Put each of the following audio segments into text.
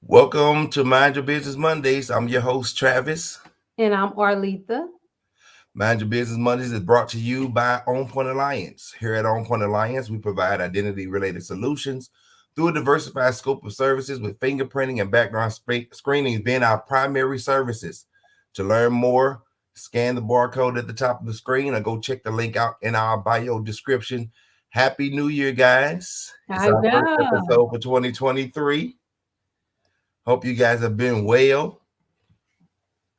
Welcome to Mind Your Business Mondays. I'm your host, Travis. And I'm Arletha. Mind Your Business Mondays is brought to you by On Point Alliance. Here at On Point Alliance, we provide identity related solutions through a diversified scope of services with fingerprinting and background screening being our primary services. To learn more, scan the barcode at the top of the screen or go check the link out in our bio description. Happy New Year, guys. It's I our first know. episode for 2023. Hope you guys have been well.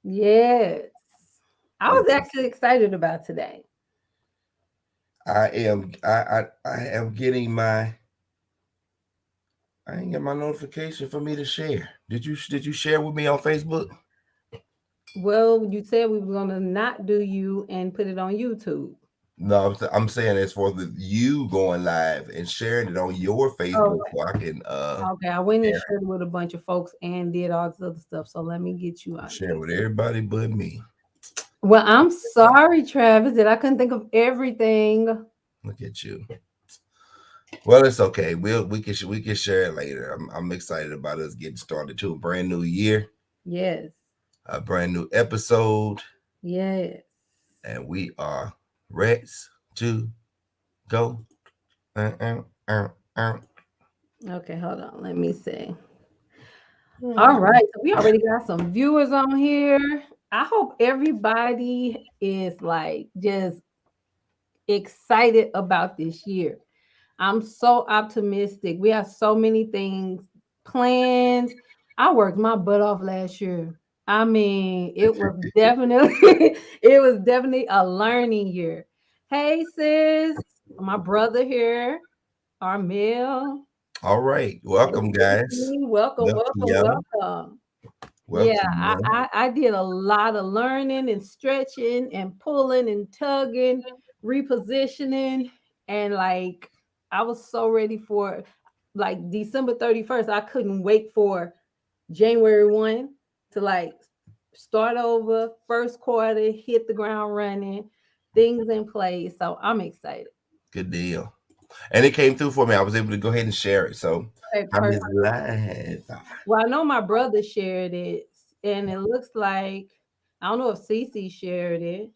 Yes. I was actually excited about today. I am getting my I ain't get my notification for me to share. Did you share with me on Facebook? Well, you said we were going to not do you and put it on YouTube. No, I'm saying as for the you going live and sharing it on your Facebook Okay. so I can Okay. I went and share shared it with a bunch of folks and did all this other stuff. So let me get you on share there. with everybody but me. Well, I'm sorry, Travis, that I couldn't think of everything. Look at you. Well, it's okay. We can share it later. I'm excited about us getting started too. A brand new year, Yes. a brand new episode, Yes. and we are ready to go. Uh, uh, uh, uh. Okay. Hold on. Let me see. All Hmm. right. So we already got some viewers on here. I hope everybody is like just excited about this year. I'm so optimistic. We have so many things planned. I worked my butt off last year. I mean, it was definitely it was definitely a learning year. Hey sis, my brother here, Armel. All right. Hey, Welcome, guys. Tiffany. Welcome, Welcome, welcome, y'all. welcome. Yeah, Welcome, I, y'all. I I did a lot of learning and stretching and pulling and tugging, repositioning, and like I was so ready for like December 31st. I couldn't wait for January 1 to like start over, first quarter, hit the ground running, things in place. So I'm excited. Good deal. And it came through for me. I was able to go ahead and share it. So Okay, I'm perfect. just live. Well, I know my brother shared it, and it looks like I don't know if Cece shared it.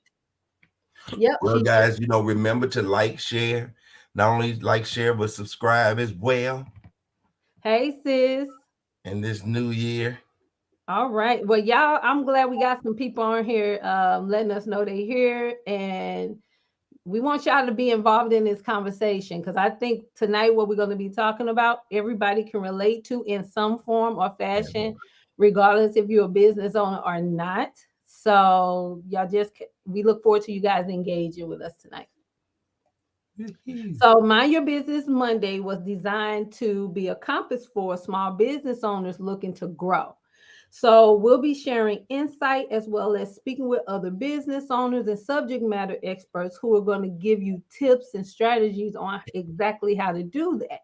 Yep, Well, she did. guys, remember to like, share. Not only like, share, but subscribe as well Hey, sis. in this new year. All right. Well, y'all, I'm glad we got some people on here letting us know they here. And we want y'all to be involved in this conversation because I think tonight what we're going to be talking about, everybody can relate to in some form or fashion, regardless if you're a business owner or not. So y'all we look forward to you guys engaging with us tonight. So, Mind Your Business Monday was designed to be a compass for small business owners looking to grow. So, we'll be sharing insight as well as speaking with other business owners and subject matter experts who are going to give you tips and strategies on exactly how to do that.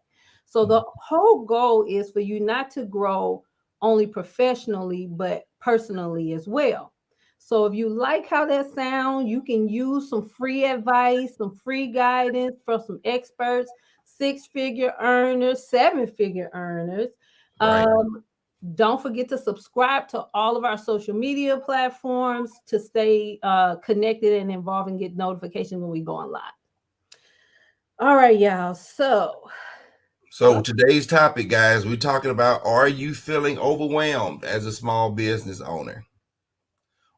So, the whole goal is for you not to grow only professionally, but personally as well. So if you like how that sounds, you can use some free advice, some free guidance from some experts, six-figure earners, seven-figure earners. Right. Um, don't forget to subscribe to all of our social media platforms to stay connected and involved and get notifications when we go on live. All right, y'all. So, So today's topic, guys, we're talking about, are you feeling overwhelmed as a small business owner?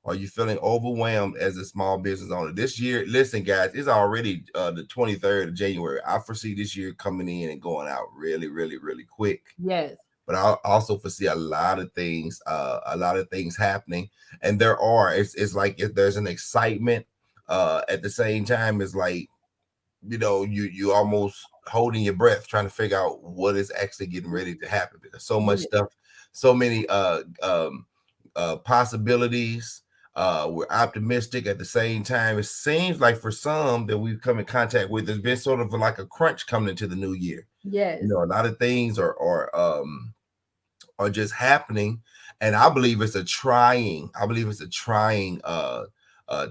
Are you feeling overwhelmed as a small business owner? This year, listen, guys, it's already the 23rd of January. I foresee this year coming in and going out really, really, really quick. yes, But I also foresee a lot of things happening. And there are, it's like if there's an excitement at the same time, it's like, you almost holding your breath trying to figure out what is actually getting ready to happen because so much yes, stuff, so many possibilities. We're optimistic at the same time. It seems like for some that we've come in contact with, there's been sort of like a crunch coming into the new year. yes, A lot of things are just happening, and I believe it's a trying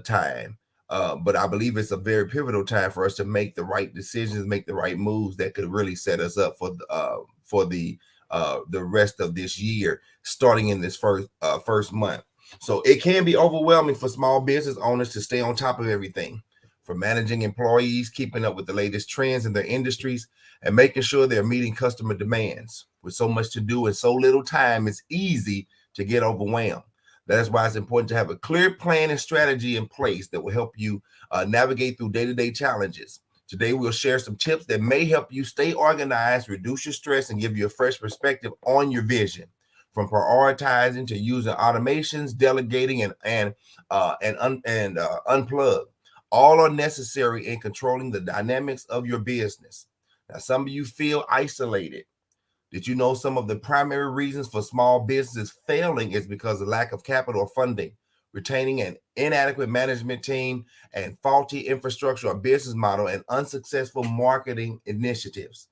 time. But I believe it's a very pivotal time for us to make the right decisions, make the right moves that could really set us up for the the rest of this year, starting in this first month. So it can be overwhelming for small business owners to stay on top of everything, from managing employees, keeping up with the latest trends in their industries, and making sure they're meeting customer demands. With so much to do and so little time, it's easy to get overwhelmed. That's why it's important to have a clear plan and strategy in place that will help you navigate through day-to-day challenges. Today, we'll share some tips that may help you stay organized, reduce your stress, and give you a fresh perspective on your vision. From prioritizing to using automations, delegating, and unplug, all are necessary in controlling the dynamics of your business. Now, some of you feel isolated. Did you know some of the primary reasons for small businesses failing is because of lack of capital or funding, retaining an inadequate management team, and faulty infrastructure or business model, and unsuccessful marketing initiatives?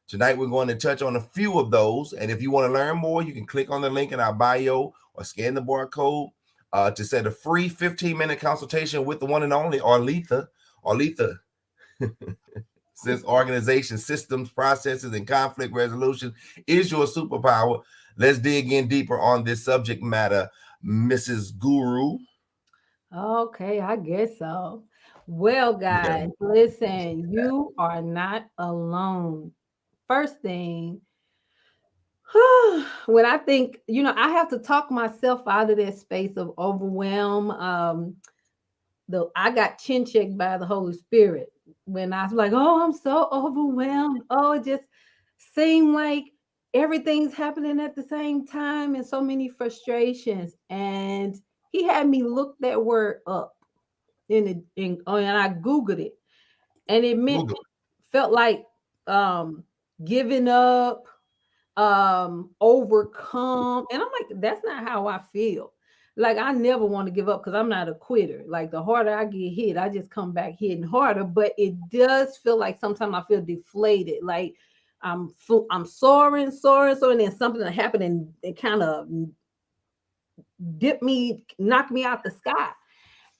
Tonight, we're going to touch on a few of those. And if you want to learn more, you can click on the link in our bio or scan the barcode to set a free 15-minute consultation with the one and only Arletha. Arletha, since organization, systems, processes, and conflict resolution is your superpower, let's dig in deeper on this subject matter, Mrs. Guru. Okay, I guess so. Well, guys, listen, you are not alone. First thing, when I think, I have to talk myself out of that space of overwhelm. I got chin checked by the Holy Spirit when I was like, oh, I'm so overwhelmed. Oh, it just seemed like everything's happening at the same time and so many frustrations. And he had me look that word up and I Googled it. And it felt like giving up, overcome. And I'm like, that's not how I feel. Like, I never want to give up because I'm not a quitter. Like, the harder I get hit, I just come back hitting harder. But it does feel like sometimes I feel deflated. Like I'm soaring, and then something happened and it kind of knocked me out the sky.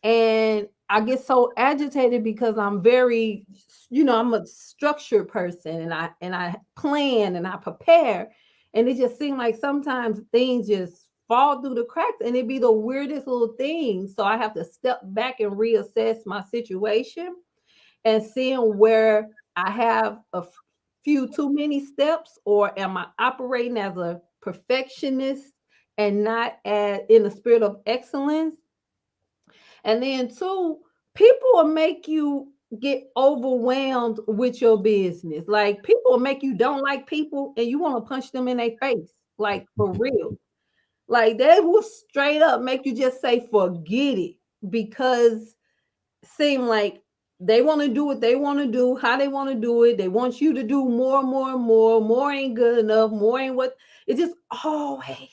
And I get so agitated because I'm very, I'm a structured person, and I plan and I prepare. And it just seems like sometimes things just fall through the cracks, and it be the weirdest little thing. So I have to step back and reassess my situation and seeing where I have a few too many steps, or am I operating as a perfectionist and not in the spirit of excellence. And then two, people will make you get overwhelmed with your business. Like, people will make you don't like people and you want to punch them in their face. Like, for real. Like, they will straight up make you just say, forget it, because it seem like they want to do what they want to do, how they want to do it. They want you to do more and more and more. More ain't good enough. More ain't what. It's just always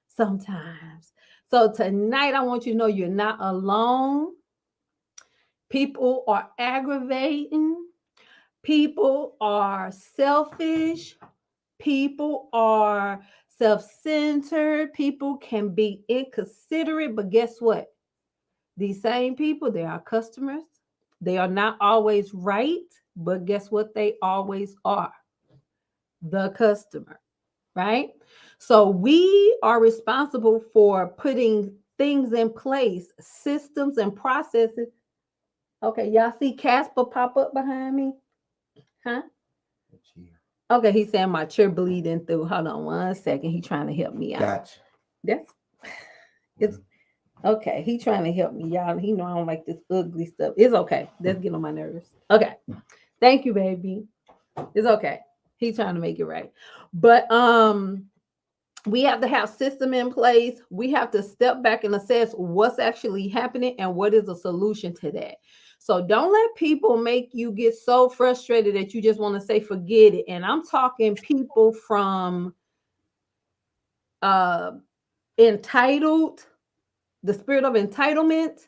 sometimes. So tonight, I want you to know you're not alone. People are aggravating. People are selfish. People are self-centered. People can be inconsiderate. But guess what? These same people, they are customers. They are not always right. But guess what? They always are the customer, right? So we are responsible for putting things in place, systems and processes. Okay, y'all see Casper pop up behind me? Huh? Okay, he's saying my chair bleeding through. Hold on 1 second. He's trying to help me out. Gotcha. It's okay. He's trying to help me, y'all. He know I don't like this ugly stuff. It's okay. Let's get on my nerves. Okay. Thank you, baby. It's okay. He's trying to make it right. But we have to have system in place. We have to step back and assess what's actually happening and what is the solution to that. So don't let people make you get so frustrated that you just want to say, forget it. And I'm talking people from entitled, the spirit of entitlement,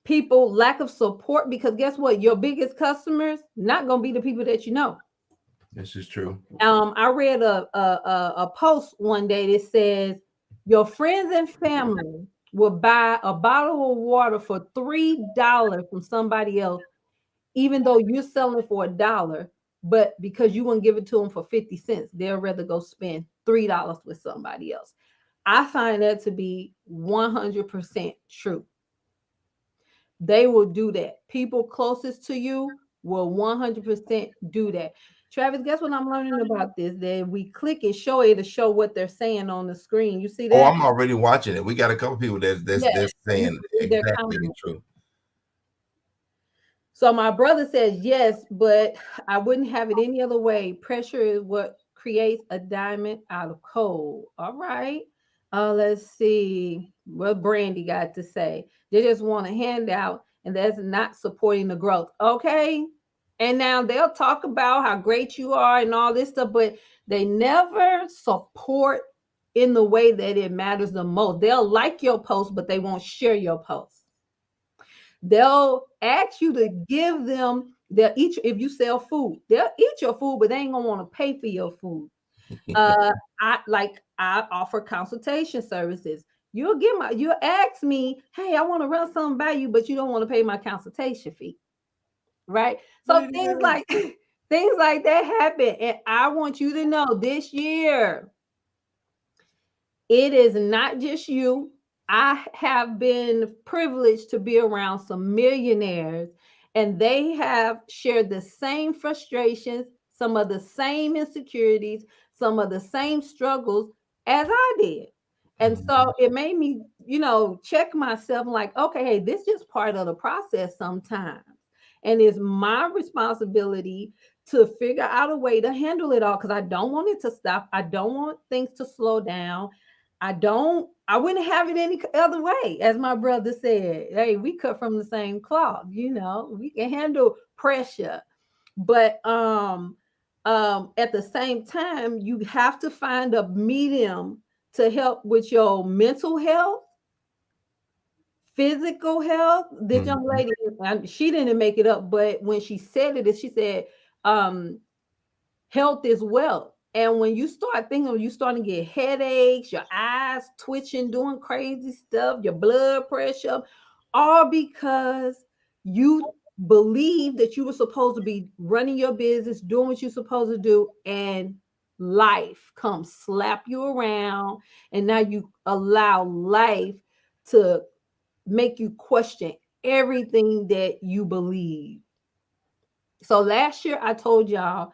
people lack of support, because guess what? Your biggest customers not going to be the people that you know. This is true. I read a post one day that says your friends and family will buy a bottle of water for $3 from somebody else, even though you're selling for $1, but because you wouldn't give it to them for 50 cents, they'll rather go spend $3 with somebody else. I find that to be 100% true. They will do that. People closest to you will 100% do that. Travis, guess what I'm learning about this? That we click and show it to show what they're saying on the screen. You see Oh, that? I'm already watching it. We got a couple people that's Yes. You saying see their exactly comments. true. So my brother says yes, but I wouldn't have it any other way. Pressure is what creates a diamond out of coal. All right. Let's see what Brandy got to say. They just want a handout, and that's not supporting the growth. Okay. And now they'll talk about how great you are and all this stuff, but they never support in the way that it matters the most. They'll like your post, but they won't share your post. They'll ask you to give them, they'll eat, if you sell food, they'll eat your food, but they ain't gonna want to pay for your food. uh I offer consultation services. You'll ask me, hey, I want to run something by you, but you don't want to pay my consultation fee, right? So things like things like that happen. And I want you to know this year, it is not just you. I have been privileged to be around some millionaires, and they have shared the same frustrations, some of the same insecurities, some of the same struggles as I did. And so it made me, check myself like, okay, hey, this is just part of the process sometimes. And it's my responsibility to figure out a way to handle it all because I don't want it to stop. I don't want things to slow down. I wouldn't have it any other way. As my brother said, hey, we cut from the same cloth, we can handle pressure. But at the same time, you have to find a medium to help with your mental health, physical health. This young lady, she didn't make it up, but when she said it, she said, health is wealth. And when you start thinking, you starting to get headaches, your eyes twitching, doing crazy stuff, your blood pressure, all because you believe that you were supposed to be running your business, doing what you're supposed to do, and life comes slap you around, and now you allow life to make you question everything that you believe. So last year I told y'all,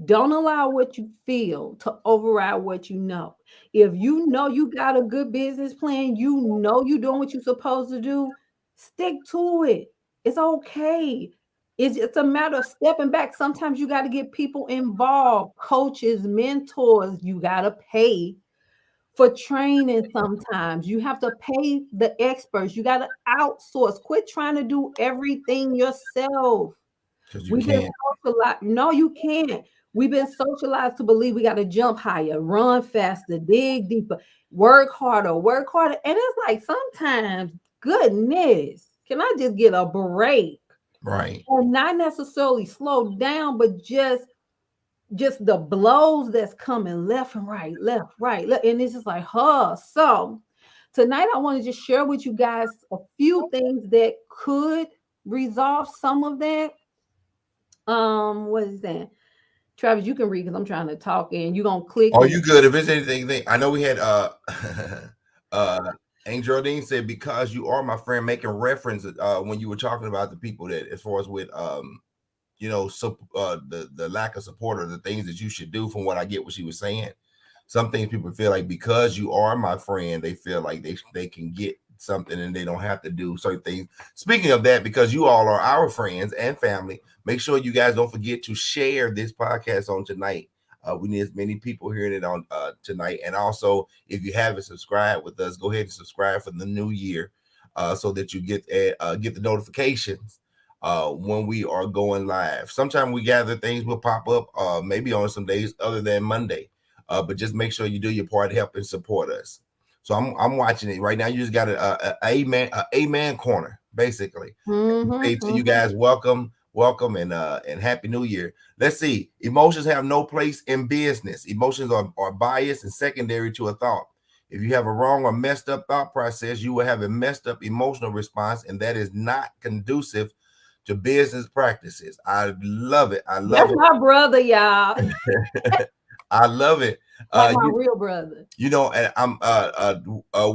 don't allow what you feel to override what you know. If you know you got a good business plan, you know you're doing what you're supposed to do, stick to it. It's okay. It's a matter of stepping back. Sometimes you got to get people involved, coaches, mentors. You got to pay for training sometimes. You have to pay the experts. You got to outsource. Quit trying to do everything yourself. We've been socialized. No, you can't. We've been socialized to believe we got to jump higher, run faster, dig deeper, work harder, work harder. And it's like sometimes, goodness, can I just get a break? Right. Or not necessarily slow down, but just the blows that's coming left and right, left. And it's just like, huh. So tonight I want to just share with you guys a few things that could resolve some of that. What is that? Travis, you can read because I'm trying to talk and you're gonna click. Oh, you good. If it's anything, I know we had Angel Dean said, because you are my friend, making reference when you were talking about the people that, as far as with the lack of support or the things that you should do. From what I get what she was saying, some things people feel like because you are my friend, they feel like they can get something and they don't have to do certain things. Speaking of that, because you all are our friends and family, make sure you guys don't forget to share this podcast on tonight. We need as many people hearing it on tonight. And also, if you haven't subscribed with us, go ahead and subscribe for the new year so that you get the notifications when we are going live. Sometimes we gather things will pop up maybe on some days other than Monday. But just make sure you do your part to help and support us. So I'm watching it right now. You just got a amen corner, basically. Say to you guys, welcome, and happy new year. Let's see. Emotions have no place in business. Emotions are biased and secondary to a thought. If you have a wrong or messed up thought process, you will have a messed up emotional response, and that is not conducive to business practices. I love it. I love That's it. my brother, y'all. I love it. Like my You, real brother. you know, and I'm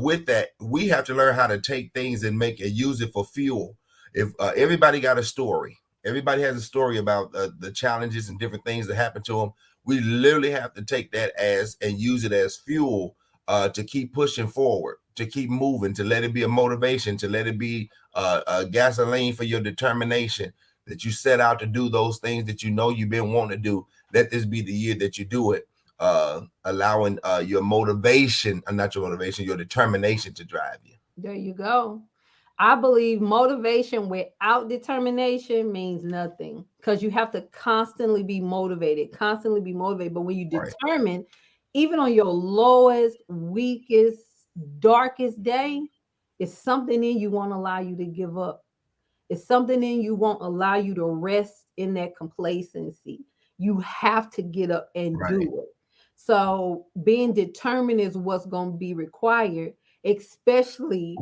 with that, we have to learn how to take things and make it, use it for fuel. If everybody got a story, everybody has a story about the challenges and different things that happen to them. We literally have to take that as and use it as fuel to keep pushing forward, to keep moving, to let it be a motivation, to let it be a gasoline for your determination that you set out to do those things that you know you've been wanting to do. Let this be the year that you do it, allowing your motivation, not your motivation, your determination to drive you. There you go. I believe motivation without determination means nothing, because you have to constantly be motivated, constantly be motivated. But when you Right. determine, even on your lowest, weakest, darkest day, it's something in you won't allow you to give up. It's something in you won't allow you to rest in that complacency. You have to get up and Right. do it. So being determined is what's going to be required, especially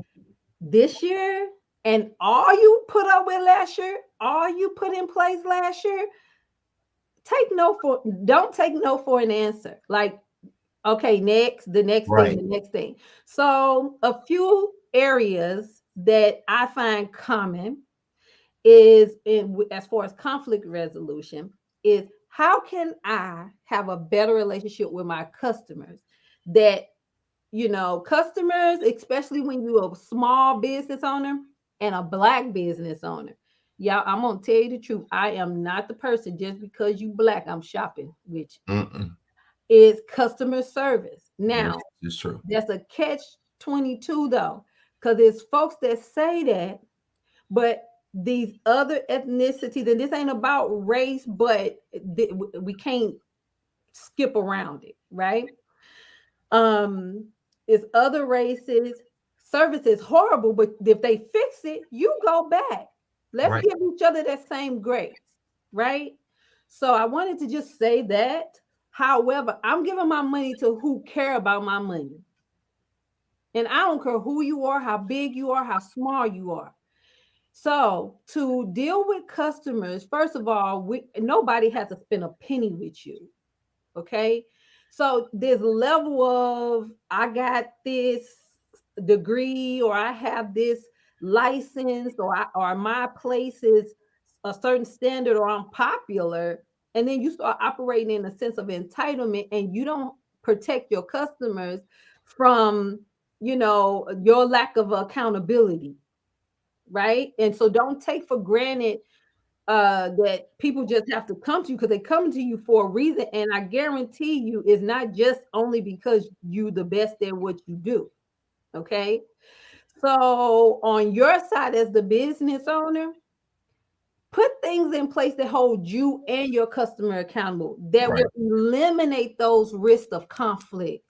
this year. And all you put up with last year, all you put in place last year, don't take no for an answer. Like, okay, next, the next thing, Right. the next thing. So a few areas that I find common is as far as conflict resolution is, how can I have a better relationship with my customers? That, customers, especially when you're a small business owner and a black business owner. Yeah, I'm gonna tell you the truth. I am not the person, just because you black, I'm shopping with you. Mm-mm. Is customer service. Yes, Now, it's true. that's a catch 22 though, because it's folks that say that, but these other ethnicities, and this ain't about race, but we can't skip around it, right? It's other races. Service is horrible, but if they fix it, you go back. Let's Right. give each other that same grace, right? So I wanted to just say that. However, I'm giving my money to who care about my money. And I don't care who you are, how big you are, how small you are. So to deal with customers, first of all, nobody has to spend a penny with you. Okay. So this level of, I got this degree, or I have this license, or my place is a certain standard, or I'm popular. And then you start operating in a sense of entitlement, and you don't protect your customers from, your lack of accountability. Right. And so don't take for granted that people just have to come to you, because they come to you for a reason. And I guarantee you, it's not just only because you the best at what you do. Okay. So on your side as the business owner, put things in place that hold you and your customer accountable, that Right. will eliminate those risks of conflict.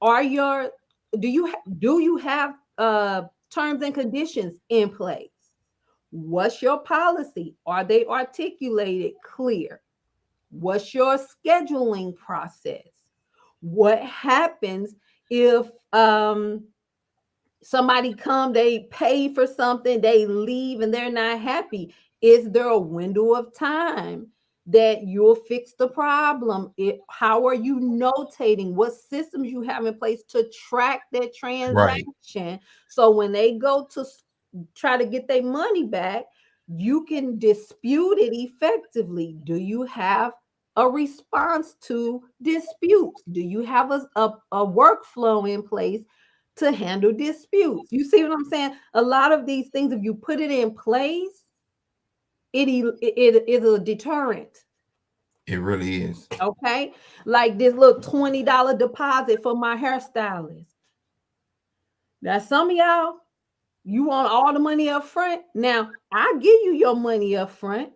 Are your do you have terms and conditions in place? What's your policy? Are they articulated clear? What's your scheduling process? What happens if somebody come, they pay for something, they leave and they're not happy? Is there a window of time that you'll fix the problem? How are you notating? What systems you have in place to track that Right. transaction? So when they go to try to get their money back, you can dispute it effectively. Do you have a response to disputes? Do you have a workflow in place to handle disputes? You see what I'm saying? A lot of these things, if you put it in place, it is a deterrent. It really is. Okay. Like this little $20 deposit for my hairstylist. Now, some of y'all, you want all the money up front. Now, I give you your money up front,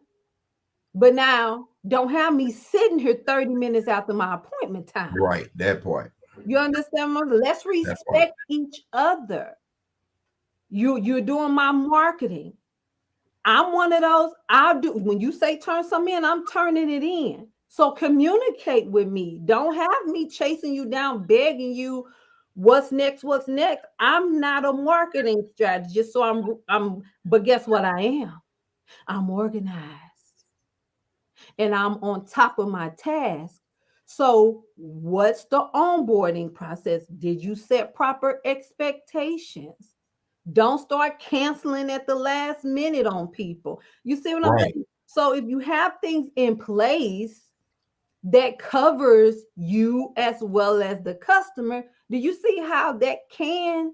but now don't have me sitting here 30 minutes after my appointment time. Right. That part. You understand? Let's That part. respect each other. You're doing my marketing. I'm one of those. I'll do, when you say turn something in, I'm turning it in. So communicate with me. Don't have me chasing you down, begging you what's next, what's next. I'm not a marketing strategist, so but guess what I am? I'm organized and I'm on top of my task. So, what's the onboarding process? Did you set proper expectations? Don't start canceling at the last minute on people. You see what I'm Right. saying? So, if you have things in place that covers you as well as the customer, do you see how that can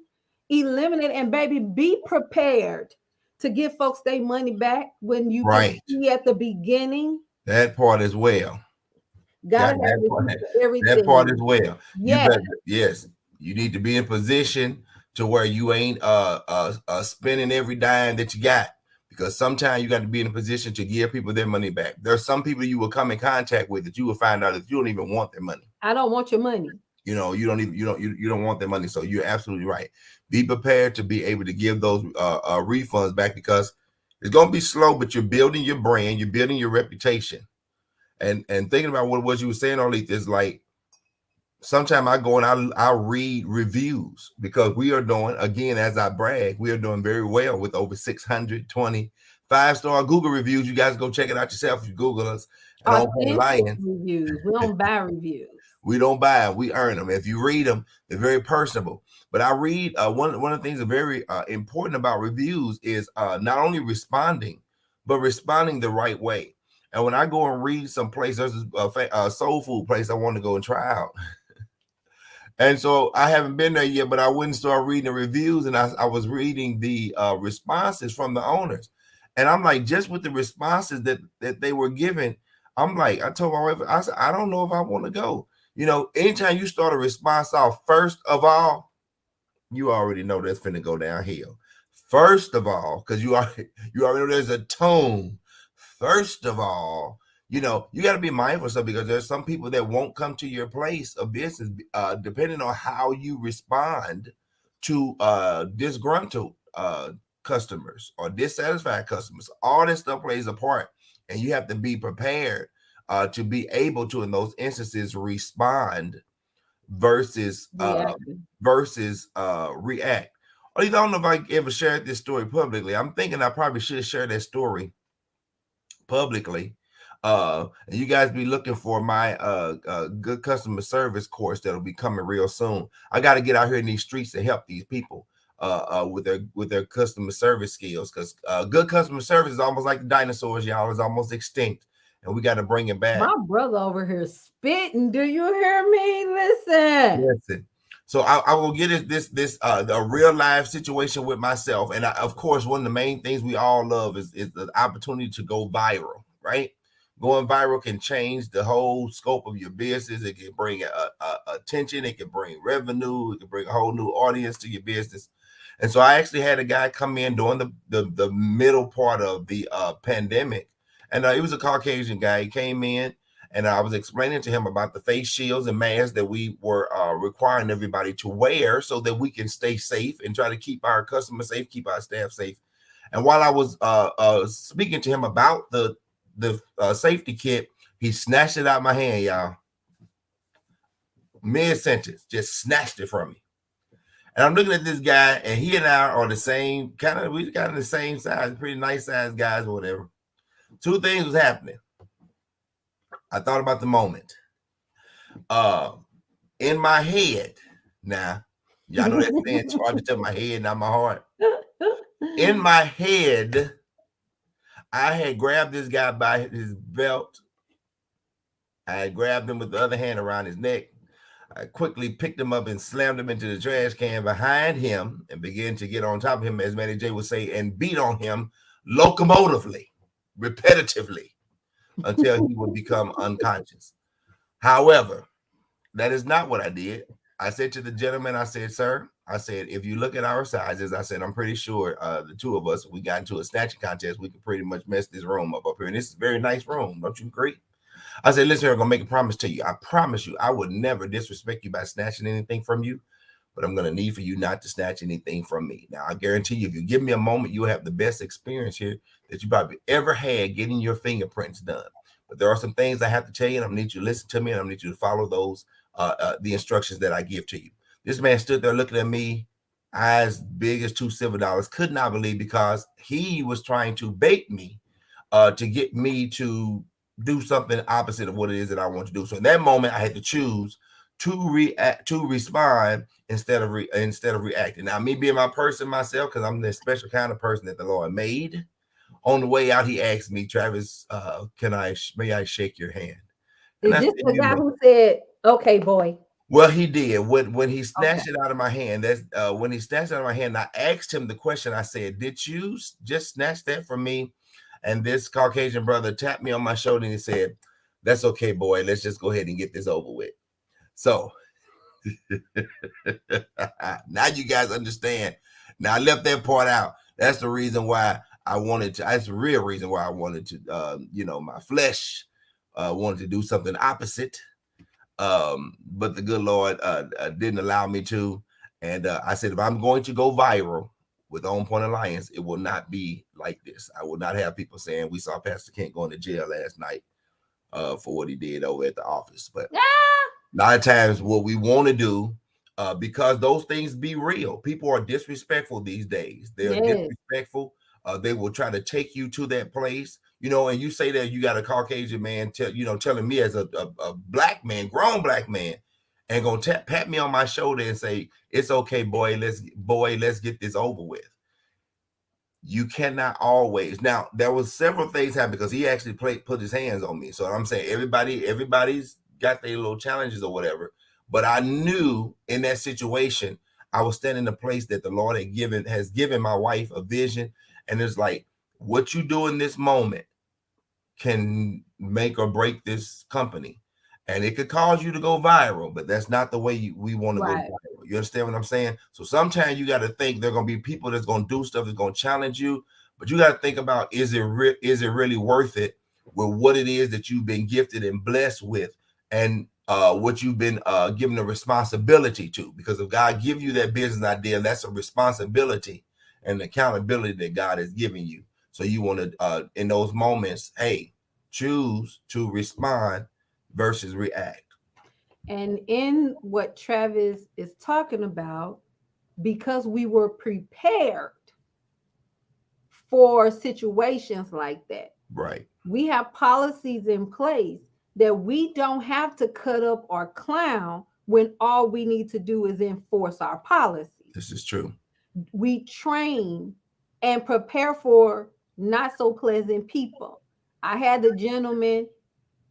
eliminate? And baby, be prepared to give folks their money back when you can Right. see at the beginning. That part as well. Gotta Got have that part. reviews for That part as everything. well. You Yeah, better, yes. You need to be in position to where you ain't spending every dime that you got, because sometimes you got to be in a position to give people their money back. There's some people you will come in contact with that you will find out that you don't even want their money. I don't want your money. You know, you don't want their money. So you're absolutely right. Be prepared to be able to give those refunds back, because it's gonna be slow, but you're building your brand, you're building your reputation. And thinking about what you were saying, Olith, is like, sometimes I go and I read reviews, because we are doing, again, as I brag, we are doing very well with over 620 5-star Google reviews. You guys go check it out yourself. If you Google us at On Point Authentic Lions. reviews. We don't buy reviews. We don't buy them, we earn them. If you read them, they're very personable. But I read one of the things that very important about reviews is not only responding, but responding the right way. And when I go and read some place, there's a soul food place I want to go and try out. And so I haven't been there yet, but I wouldn't start reading the reviews, and I was reading the responses from the owners. And I'm like, just with the responses that they were giving, I'm like, I told my wife, I said, I don't know if I want to go. You know, anytime you start a response off, first of all, you already know that's finna go downhill. First of all, because you already know there's a tone. First of all, you know, you got to be mindful of something, because there's some people that won't come to your place of business, depending on how you respond to disgruntled customers or dissatisfied customers. All this stuff plays a part, and you have to be prepared to be able to, in those instances, respond versus react. Or I don't know if I ever shared this story publicly. I'm thinking I probably should share that story publicly. And you guys be looking for my good customer service course that'll be coming real soon. I got to get out here in these streets to help these people with their customer service skills, because good customer service is almost like the dinosaurs, y'all. Is almost extinct, and we got to bring it back. My brother over here spitting. Do you hear me? Listen. So I will get this a real life situation with myself, and of course, one of the main things we all love is the opportunity to go viral, right? Going viral can change the whole scope of your business. It can bring attention. It can bring revenue. It can bring a whole new audience to your business. And so I actually had a guy come in during the middle part of the pandemic, and he was a Caucasian guy. He came in, and I was explaining to him about the face shields and masks that we were requiring everybody to wear, so that we can stay safe and try to keep our customers safe, keep our staff safe. And while I was speaking to him about the safety kit, he snatched it out of my hand, y'all. Mid-sentence, just snatched it from me. And I'm looking at this guy, and he and I are the same we kind of the same size, pretty nice size guys or whatever. Two things was happening. I thought about the moment. In my head, now, y'all know that saying, charge it to my head, not my heart. In my head, I had grabbed this guy by his belt. I had grabbed him with the other hand around his neck. I quickly picked him up and slammed him into the trash can behind him and began to get on top of him, as Manny J would say, and beat on him locomotively, repetitively, until he would become unconscious. However, that is not what I did. I said to the gentleman, I said, sir, I said, if you look at our sizes, I said, I'm pretty sure the two of us, we got into a snatching contest, we could pretty much mess this room up here. And this is a very nice room. Don't you agree? I said, listen, I'm going to make a promise to you. I promise you, I would never disrespect you by snatching anything from you, but I'm going to need for you not to snatch anything from me. Now, I guarantee you, if you give me a moment, you'll have the best experience here that you probably ever had getting your fingerprints done. But there are some things I have to tell you, and I'm going to need you to listen to me, and I'm going to need you to follow those, the instructions that I give to you. This man stood there looking at me as big as $2 silver. Could not believe, because he was trying to bait me to get me to do something opposite of what it is that I want to do. So in that moment, I had to choose to respond instead of reacting. Now, me being my person myself, because I'm the special kind of person that the Lord made. On the way out, he asked me, Travis, may I shake your hand? And Is I this said, the guy who said, "Okay, boy"? well, he did. When he Okay. snatched it out of my hand, that's when he snatched it out of my hand, I asked him the question. I said, "Did you just snatch that from me?" And this Caucasian brother tapped me on my shoulder and he said, "That's okay, boy. Let's just go ahead and get this over with." So now you guys understand. Now I left that part out. That's the reason why I wanted to. That's the real reason why I wanted to. My flesh wanted to do something opposite. But the good Lord didn't allow me to. And I said, if I'm going to go viral with On Point Alliance, it will not be like this. I will not have people saying we saw Pastor Kent going to jail last night for what he did over at the office. But a lot of times what we want to do, because those things be real. People are disrespectful these days. They are disrespectful. They will try to take you to that place, and you say that you got a Caucasian man telling me as a black man, grown black man, and gonna pat me on my shoulder and say, "It's okay, boy, let's get this over with." You cannot always. Now, there was several things happen because he actually put his hands on me. So I'm saying everybody's got their little challenges or whatever. But I knew in that situation, I was standing in a place that the Lord has given my wife a vision. And it's like, what you do in this moment can make or break this company. And it could cause you to go viral, but that's not the way we want to go viral. You understand what I'm saying? So sometimes you got to think there are going to be people that's going to do stuff that's going to challenge you, but you got to think about, is it really worth it with what it is that you've been gifted and blessed with, and what you've been given a responsibility to? Because if God give you that business idea, that's a responsibility and accountability that God has given you. So you want to, in those moments, hey, choose to respond versus react. And in what Travis is talking about, because we were prepared for situations like that. Right. We have policies in place that we don't have to cut up or clown when all we need to do is enforce our policies. This is true. We train and prepare for not so pleasant people. I had the gentleman,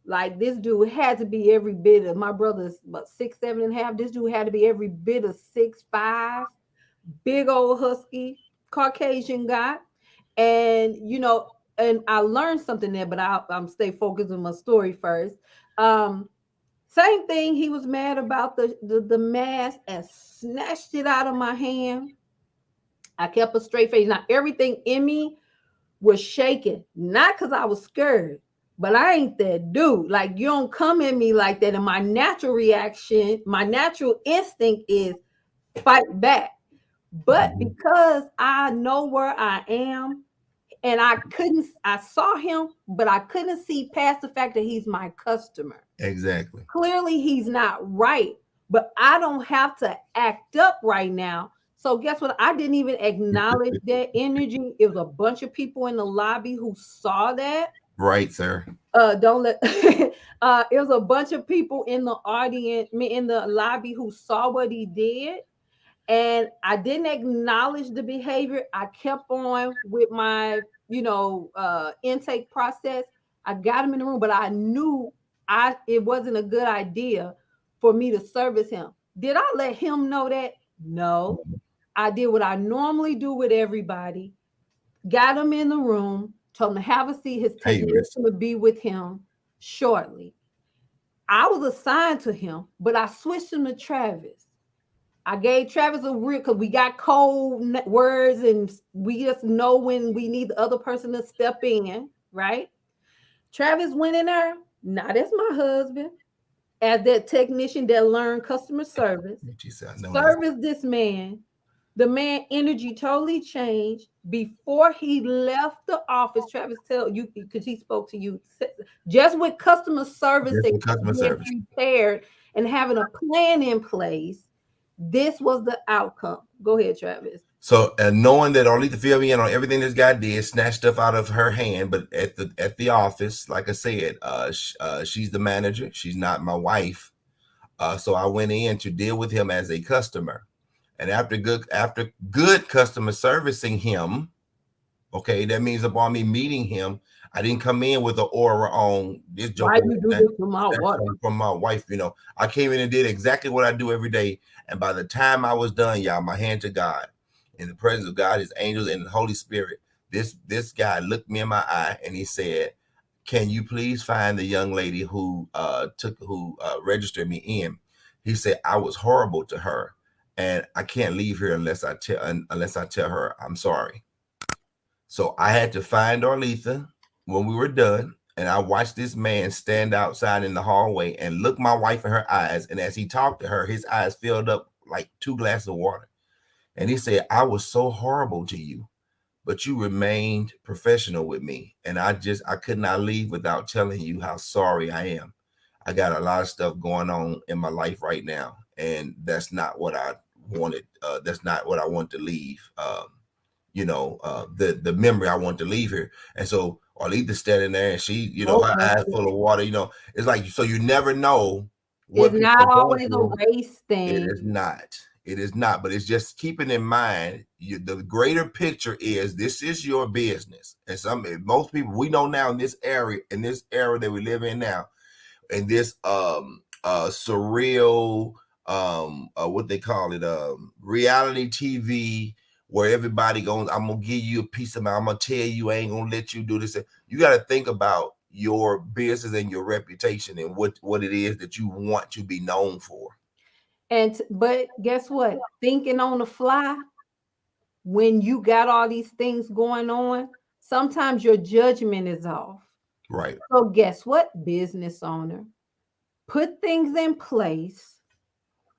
like this dude had to be every bit of, my brother's about 6'7.5". This dude had to be every bit of 6'5", big old husky Caucasian guy. And and I learned something there, but I'm stay focused on my story first. Same thing. He was mad about the mask and snatched it out of my hand. I kept a straight face. Now everything in me was shaking, not because I was scared, but I ain't that dude. Like, you don't come at me like that. And my natural reaction, my natural instinct is fight back. But because I know where I am, and I saw him, but I couldn't see past the fact that he's my customer. Exactly. Clearly he's not right, but I don't have to act up right now. So guess what? I didn't even acknowledge that energy. It was a bunch of people in the lobby who saw that. Right, sir. Don't let it was a bunch of people in the audience, in the lobby, who saw what he did. And I didn't acknowledge the behavior. I kept on with my, intake process. I got him in the room, but I knew it wasn't a good idea for me to service him. Did I let him know that? No. I did what I normally do with everybody. Got him in the room, told him to have a seat. His technician would be with him shortly. I was assigned to him, but I switched him to Travis. I gave Travis a real, because we got cold words and we just know when we need the other person to step in, right? Travis went in there, not as my husband, as that technician that learned customer service. Service this man. The man energy totally changed before he left the office. Travis tell you, because he spoke to you, just with customer service and being prepared and having a plan in place. This was the outcome. Go ahead, Travis. So, knowing that Arlita filled me in on everything this guy did, snatched stuff out of her hand, but at the office, like I said, she's the manager. She's not my wife. So I went in to deal with him as a customer, and after good customer servicing him, okay, that means upon me meeting him, I didn't come in with an aura on this joke. Why you do this to my wife? From my wife, I came in and did exactly what I do every day, and by the time I was done, y'all, my hand to God, in the presence of God, His angels, and the Holy Spirit, this guy looked me in my eye and he said, "Can you please find the young lady who registered me in?" He said, "I was horrible to her, and I can't leave here unless I tell her I'm sorry." So I had to find Arletha when we were done, and I watched this man stand outside in the hallway and look my wife in her eyes. And as he talked to her, his eyes filled up like 2 glasses of water. And he said, "I was so horrible to you, but you remained professional with me. And I could not leave without telling you how sorry I am. I got a lot of stuff going on in my life right now, and that's not what I wanted. That's not what I want to leave. The memory I want to leave here." And so Arletha standing there, and she, her eyes full of water. It's like, so you never know what it's not always a race thing. It is not. It is not, but it's just keeping in mind the greater picture is this is your business. And most people we know now in this era that we live in now, in this surreal what they call it, reality TV, where everybody goes, "I'm gonna give you a piece of I'm gonna tell you I ain't gonna let you do this." You got to think about your business and your reputation and what it is that you want to be known for. But guess what? Thinking on the fly, when you got all these things going on, sometimes your judgment is off. Right. So guess what, business owner? Put things in place,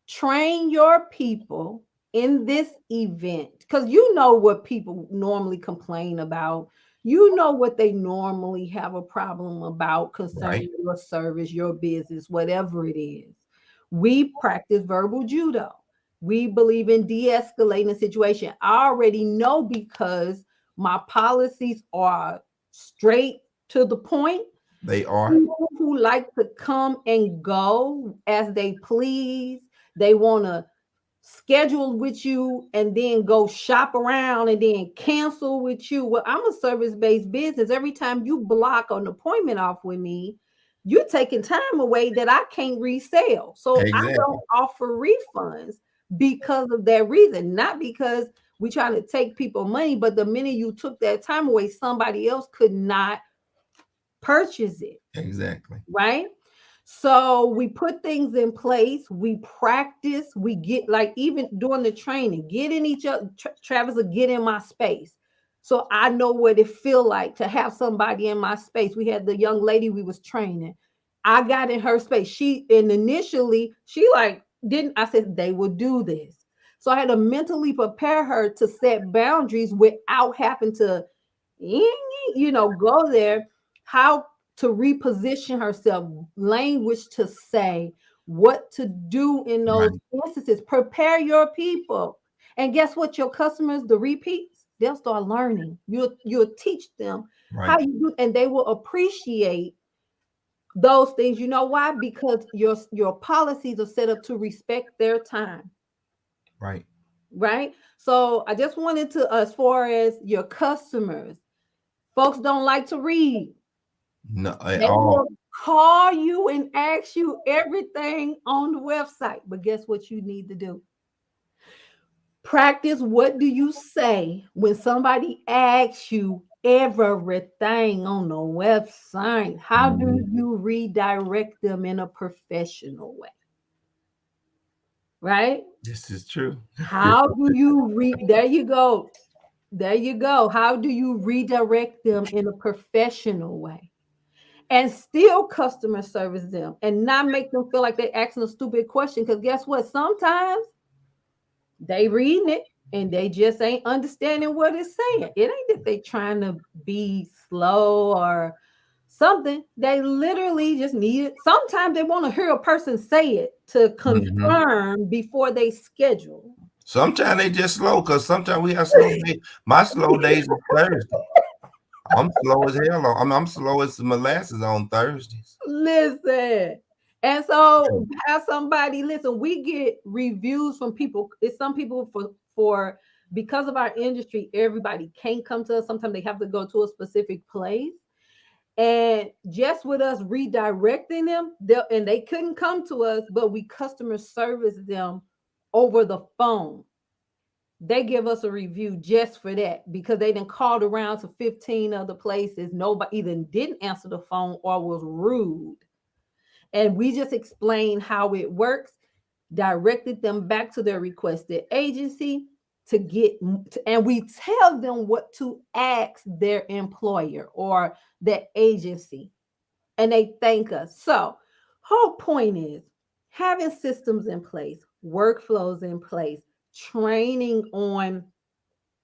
train your people in this event, because you know what people normally complain about. You know what they normally have a problem about concerning your service, your business, whatever it is. We practice verbal judo. We believe in de-escalating a situation. I already know because my policies are straight to the point. They are. People who like to come and go as they please. They want to schedule with you and then go shop around and then cancel with you. Well, I'm a service-based business. Every time you block an appointment off with me, you're taking time away that I can't resell. So exactly. I don't offer refunds because of that reason, not because we're trying to take people money, but the minute you took that time away, somebody else could not purchase it. Exactly. Right? So we put things in place, we practice, we get, like, even during the training, get in each other. Travis will get in my space. So I know what it feel like to have somebody in my space. We had the young lady we was training. I got in her space. Initially she didn't, I said they would do this. So I had to mentally prepare her to set boundaries without having to, go there. How to reposition herself, language to say, what to do in those instances. Prepare your people. And guess what? Your customers, the repeats, they'll start learning. You'll teach them how you do, and they will appreciate those things. You know why? Because your policies are set up to respect their time. Right. So I just wanted to, as far as your customers, folks don't like to read. No, they will call you and ask you everything on the website. But guess what you need to do? Practice what do you say when somebody asks you everything on the website. How do you redirect them in a professional way? Right? This is true. How do you there you go. There you go. How do you redirect them in a professional way? And still customer service them and not make them feel like they're asking a stupid question. Because guess what? Sometimes they reading it and they just ain't understanding what it's saying. It ain't that they trying to be slow or something. They literally just need it. Sometimes they want to hear a person say it to confirm before they schedule. Sometimes they just slow because sometimes we have slow days. My slow days is Thursday. I'm slow as hell. I'm slow as molasses on Thursdays. Listen. And so have somebody listen. We get reviews from people. It's some people for because of our industry, everybody can't come to us. Sometimes they have to go to a specific place. And just with us redirecting them, and they couldn't come to us, but we customer service them over the phone. They give us a review just for that because they done called around to 15 other places. Nobody either didn't answer the phone or was rude. And we just explained how it works, directed them back to their requested agency to get, and we tell them what to ask their employer or the agency, and they thank us. So, whole point is having systems in place, workflows in place, training on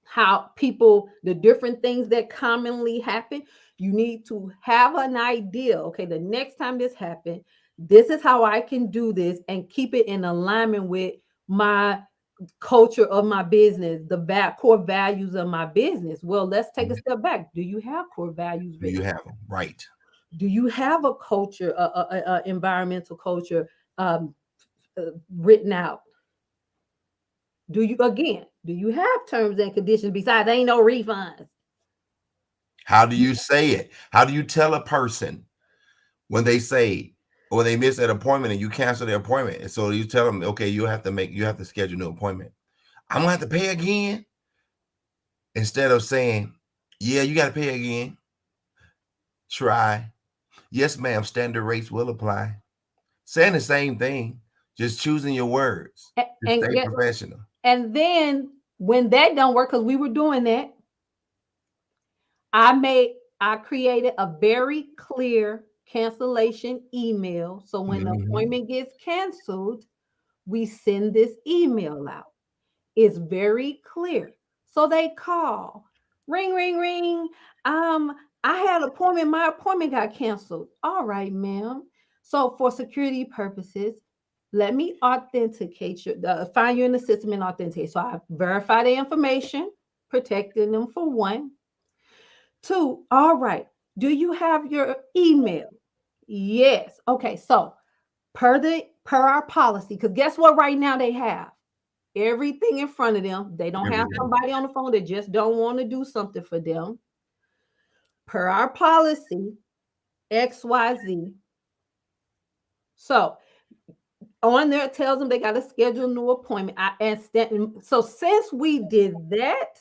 how people, the different things that commonly happen. You need to have an idea. Okay, the next time this happens, this is how I can do this and keep it in alignment with my culture of my business, the core values of my business. Well, let's take a step back. Do you have core values? Do you have them? Right. Do you have a culture, environmental culture written out? Do you have terms and conditions besides ain't no refunds? How do you say it? How do you tell a person when they say or they miss an appointment and you cancel their appointment? And so you tell them, okay, you have to schedule a new appointment. I'm gonna have to pay again. Instead of saying, yeah, you got to pay again. Try. Yes, ma'am. Standard rates will apply. Saying the same thing, just choosing your words. And stay professional. And then when that don't work, because we were doing that, I created a very clear cancellation email. So when the appointment gets canceled, we send this email out. It's very clear. So they call, ring, ring, ring. I had an appointment. My appointment got canceled. All right, ma'am. So for security purposes, let me authenticate find you in the system and authenticate. So I verify the information, protecting them for one. Two, all right. Do you have your email? Yes. Okay. So per our policy, because guess what? Right now they have everything in front of them. They don't have somebody on the phone that just don't want to do something for them. Per our policy, XYZ. So on there, it tells them they got to schedule a new appointment. So since we did that,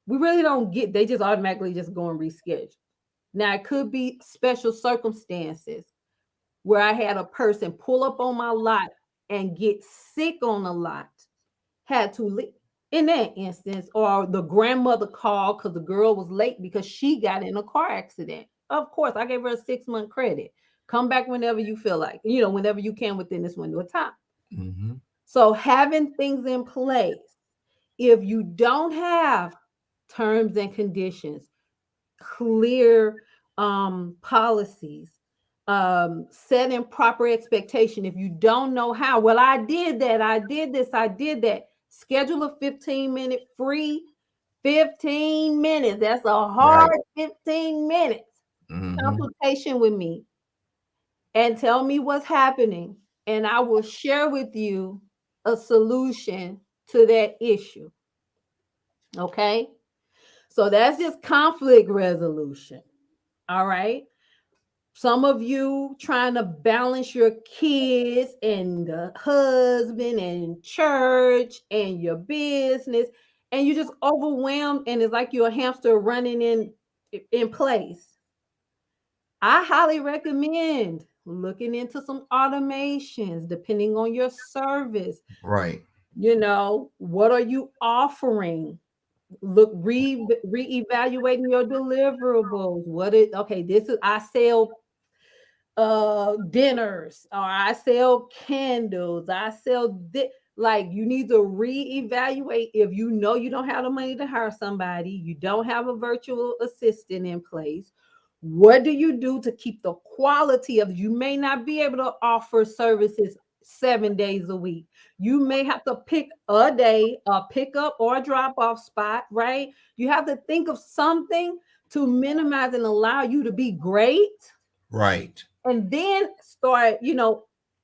we really don't they just automatically just go and reschedule. Now, it could be special circumstances where I had a person pull up on my lot and get sick on the lot, had to leave in that instance, or the grandmother called because the girl was late because she got in a car accident. Of course, I gave her a 6-month credit. Come back whenever you feel like, whenever you can within this window of time. So having things in place, if you don't have terms and conditions, clear policies, setting proper expectation. If you don't know how, well, I did that, I did this, I did that. Schedule a 15-minute free 15 minutes. That's a hard 15 minutes consultation with me and tell me what's happening. And I will share with you a solution to that issue. Okay. So that's just conflict resolution. All right. Some of you trying to balance your kids and the husband and church and your business, and you're just overwhelmed, and it's like you're a hamster running in place. I highly recommend looking into some automations depending on your service. Right. What are you offering? Look, reevaluating your deliverables. This is, I sell dinners, or I sell candles, I sell this. Like, you need to reevaluate. If you know you don't have the money to hire somebody, you don't have a virtual assistant in place, What do you do to keep the quality of? You may not be able to offer services 7 days a week. You may have to pick a day, a pickup or a drop off spot, right? You have to think of something to minimize and allow you to be great, Right. and then start,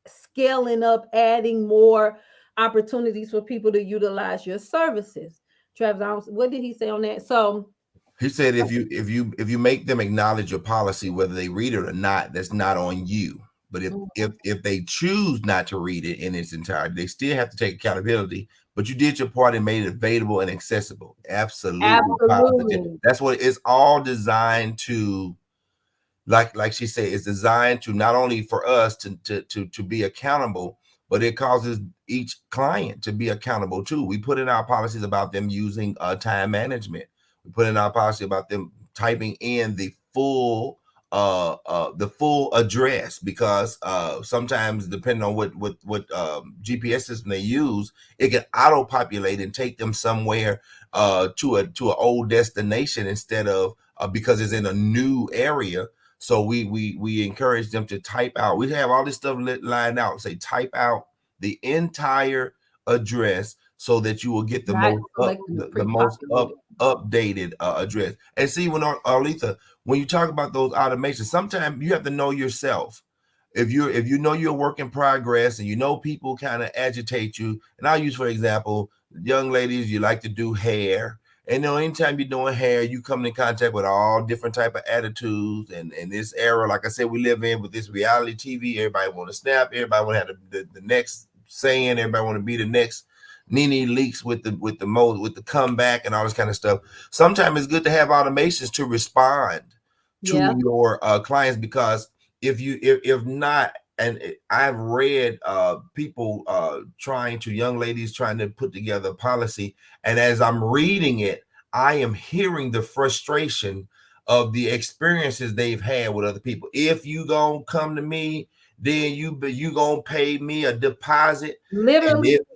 scaling up, adding more opportunities for people to utilize your services. Travis, what did he say on that? So, He said if you make them acknowledge your policy, whether they read it or not, that's not on you. But if they choose not to read it in its entirety, they still have to take accountability. But you did your part and made it available and accessible. Absolutely positive. absolutely. That's what it's all designed to. Like she said, it's designed to not only for us to be accountable, but it causes each client to be accountable too. We put in our policies about them using time management. We put in our policy about them typing in the full address, because sometimes depending on what GPS system they use, it can auto populate and take them somewhere to an old destination instead of because it's in a new area. So we encourage them to type out. We have all this stuff lined out. Say type out the entire address so that you will get the Not most pre-populated. updated address. And see, when Arletha, when you talk about those automations, sometimes you have to know yourself. If you know you're a work in progress and you know people kind of agitate you, and I'll use for example, young ladies, you like to do hair. And anytime you're doing hair, you come in contact with all different type of attitudes. And in this era, like I said, we live in with this reality TV. Everybody want to snap. Everybody want to have the next saying. Everybody want to be the next Nene Leaks with the comeback and all this kind of stuff. Sometimes it's good to have automations to respond to your clients, because if not, and I've read people young ladies trying to put together a policy, and as I'm reading it, I am hearing the frustration of the experiences they've had with other people. If you gonna come to me, then you gonna pay me a deposit. Literally. And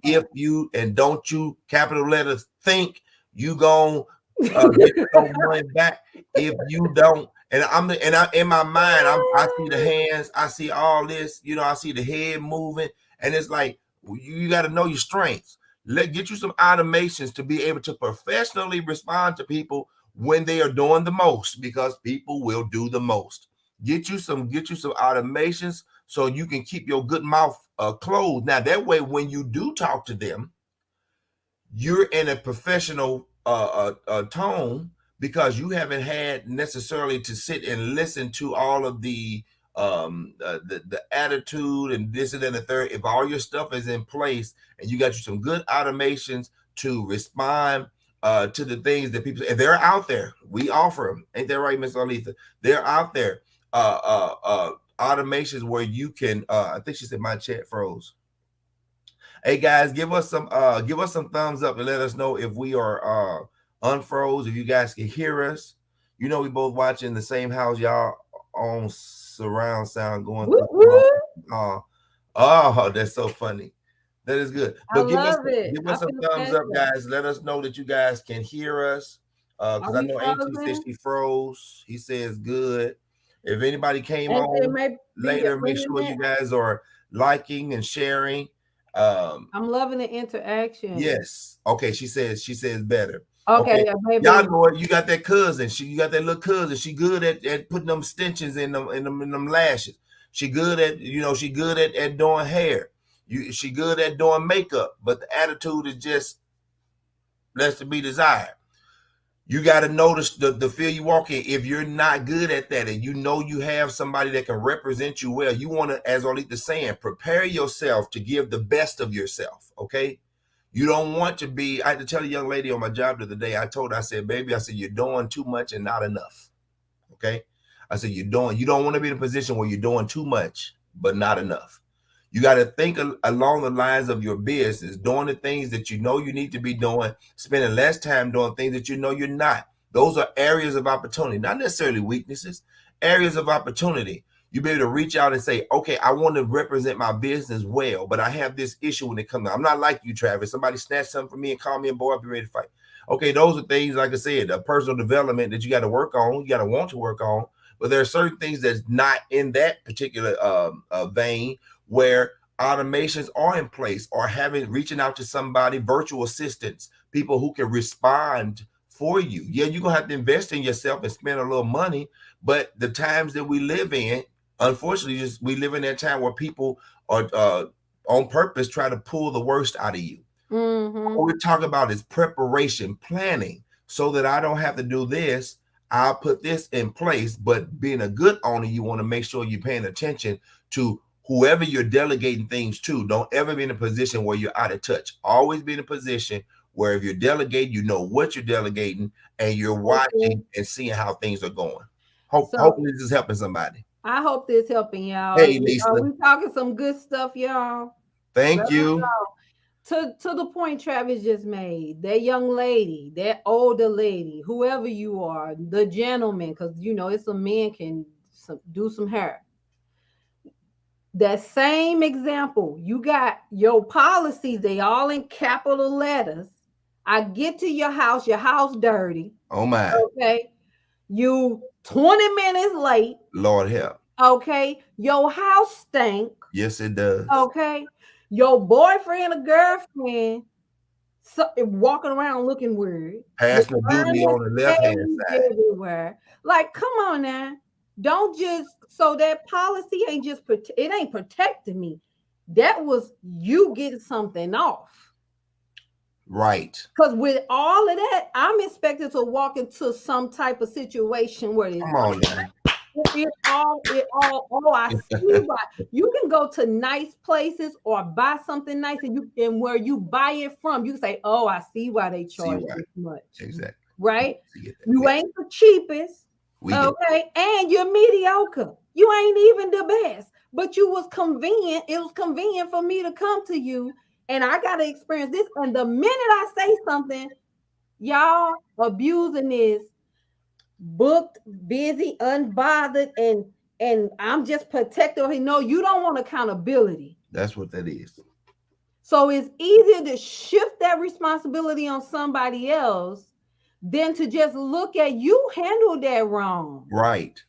if you don't you capital letters think you gonna get your money back. If you don't, and I in my mind, I see the hands, I see all this, I see the head moving, and it's like you got to know your strengths. Get you some automations to be able to professionally respond to people when they are doing the most, because people will do the most. Get you some automations so you can keep your good mouth closed. Now that way, when you do talk to them, you're in a professional tone, because you haven't had necessarily to sit and listen to all of the attitude and this and then the third. If all your stuff is in place and you got you some good automations to respond to the things that people, and they're out there, we offer them. Ain't that right, Miss Arletha? They're out there. Automations where you can I think she said my chat froze. Hey guys, give us some thumbs up and let us know if we are unfroze, if you guys can hear us. We both watching the same house, y'all on surround sound going through. Oh, that's so funny. That is good. But give us some thumbs up, guys. Let us know that you guys can hear us. Because I know AT said she froze. He says good. If anybody came on later, make sure you guys are liking and sharing. I'm loving the interaction. Yes. Okay. She says better. Okay. Y'all know it. You got that cousin. You got that little cousin. She good at putting them stitches in them lashes. She good at she good at doing hair. She good at doing makeup. But the attitude is just less to be desired. You got to notice the field you walk in. If you're not good at that, and you have somebody that can represent you well, you want to, as Arletha's saying, prepare yourself to give the best of yourself. Okay, you don't want to be. I had to tell a young lady on my job the other day. I said, baby, you're doing too much and not enough. Okay, I said you don't want to be in a position where you're doing too much but not enough. You got to think along the lines of your business, doing the things that you need to be doing, spending less time doing things that you're not. Those are areas of opportunity, not necessarily weaknesses, areas of opportunity. You be able to reach out and say, okay, I want to represent my business well, but I have this issue when it comes. I'm not like you, Travis. Somebody snatch something from me and call me, and boy, I'll be ready to fight. Okay, those are things, like I said, a personal development that you got to work on, you got to want to work on. But there are certain things that's not in that particular vein, where automations are in place, or reaching out to somebody, virtual assistants, people who can respond for you. Yeah, you're gonna have to invest in yourself and spend a little money, but the times that we live in, unfortunately, just we live in that time where people are on purpose try to pull the worst out of you. What we're talking about is preparation, planning, so that I don't have to do this. I'll put this in place. But being a good owner, you want to make sure you're paying attention to whoever you're delegating things to. Don't ever be in a position where you're out of touch. Always be in a position where if you're delegating, you know what you're delegating, and you're watching and seeing how things are going. Hopefully this is helping somebody. I hope this helping y'all. Hey, Lisa. We talking some good stuff, y'all. Thank you. To the point Travis just made, that young lady, that older lady, whoever you are, the gentleman, because you know it's a man can do some hair. That same example, you got your policies, they all in capital letters. I get to your house dirty. Oh my. Okay. You 20 minutes late. Lord help. Okay. Your house stink. Yes, it does. Okay. Your boyfriend or girlfriend walking around looking weird. Passing the duty on the left hand side. Everywhere. Like, come on now. Don't just, so that policy ain't just, it ain't protecting me. That was you getting something off. Right. Because with all of that, I'm expected to walk into some type of situation where it's, come on now. I see why. You can go to nice places or buy something nice, and where you buy it from, you can say, oh, I see why they charge this much. Exactly. Right? You ain't the cheapest. Okay, and you're mediocre. You ain't even the best, but you was convenient. It was convenient for me to come to you, and I got to experience this. And the minute I say something, y'all abusing this, booked, busy, unbothered, and I'm just protective. No, you don't want accountability. That's what that is. So it's easier to shift that responsibility on somebody else than to just look at you handled that wrong. Right.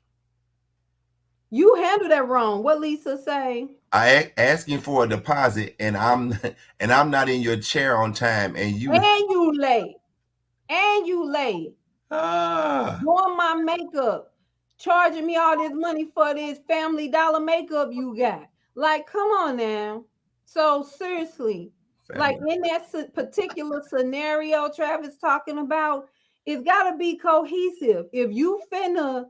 You handled that wrong. What Lisa say? I asking for a deposit, and I'm not in your chair on time, and you late. Doing my makeup, charging me all this money for this Family Dollar makeup you got. Like, come on now. So seriously, like in that particular scenario Travis talking about, it's got to be cohesive. If you finna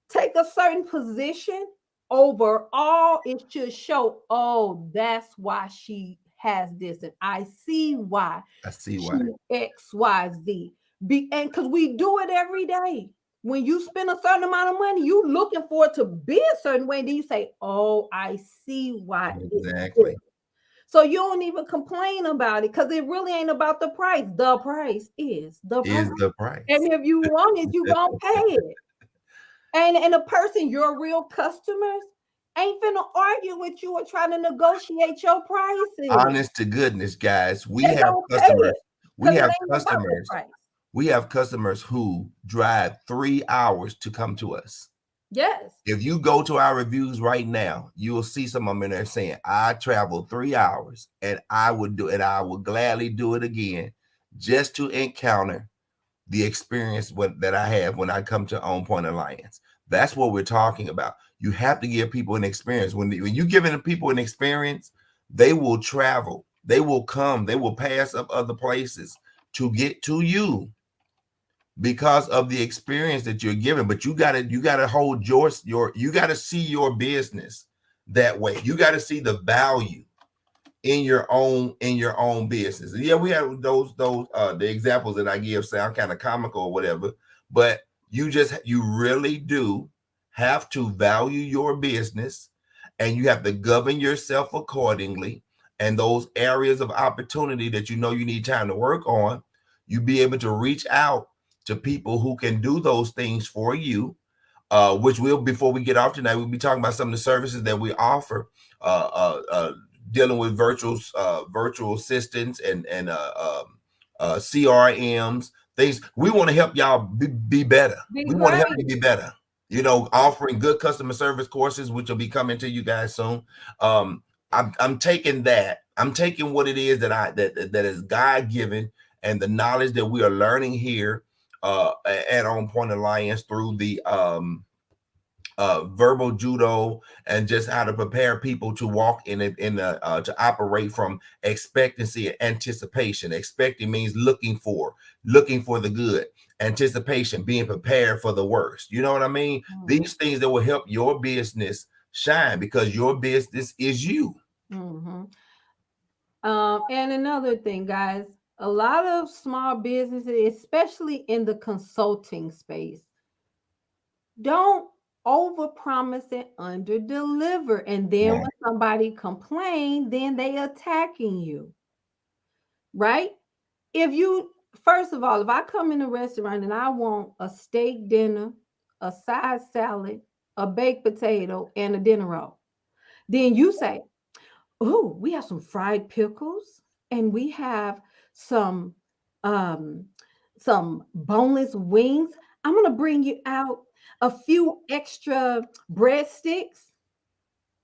take a certain position, overall, it should show, oh, that's why she has this. And I see why. X, Y, Z. And because we do it every day. When you spend a certain amount of money, you looking for it to be a certain way. Then you say, oh, I see why. Exactly. So you don't even complain about it because it really ain't about the price. The price is the price. And if you want it, you gonna pay it. And the person, your real customers, ain't finna argue with you or try to negotiate your prices. Honest to goodness, guys, we have customers. We have customers who drive 3 hours to come to us. Yes. If you go to our reviews right now, you will see some of them in there saying, I traveled 3 hours and I would do it. I would gladly do it again just to encounter the experience that I have when I come to On Point Alliance. That's what we're talking about. You have to give people an experience. When you're giving people an experience, they will travel. They will come. They will pass up other places to get to you because of the experience that you're giving. But you gotta hold you gotta see your business that way. You gotta see the value in your own business. And yeah, we have those the examples that I give sound kind of comical or whatever, but you really do have to value your business, and you have to govern yourself accordingly. And those areas of opportunity that you know you need time to work on, you be able to reach out to people who can do those things for you, which before we get off tonight, we'll be talking about some of the services that we offer, dealing with virtual assistants and CRMs, things. We want to help y'all be better. We want to help you be better. You know, offering good customer service courses, which will be coming to you guys soon. I'm taking that. I'm taking what it is that is God given, and the knowledge that we are learning here at On Point Alliance through the verbal judo, and just how to prepare people to walk to operate from expectancy and anticipation. Expecting means looking for the good. Anticipation, being prepared for the worst. You know what I mean? Mm-hmm. These things that will help your business shine, because your business is you. Mm-hmm. And another thing, guys, a lot of small businesses, especially in the consulting space, don't overpromise and underdeliver. And then when somebody complains, then they attacking you. Right? First of all, if I come in a restaurant and I want a steak dinner, a side salad, a baked potato, and a dinner roll, then you say, oh, we have some fried pickles, and we have some boneless wings. I'm gonna bring you out a few extra breadsticks.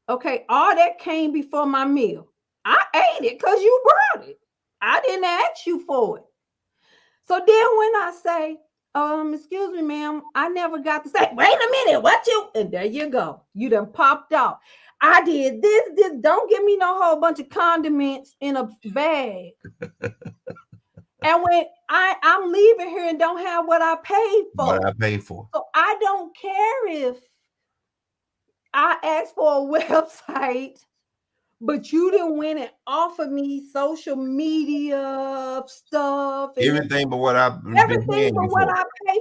Okay, all that came before my meal. I ate it because you brought it. I didn't ask you for it. So then when I say, excuse me, ma'am, I never got to say, wait a minute, what you? And there you go. You done popped off. I did this. Don't give me no whole bunch of condiments in a bag. And when I'm leaving here and don't have what I paid for. So I don't care if I asked for a website, but you didn't win and offer me social media stuff. Everything but what I pay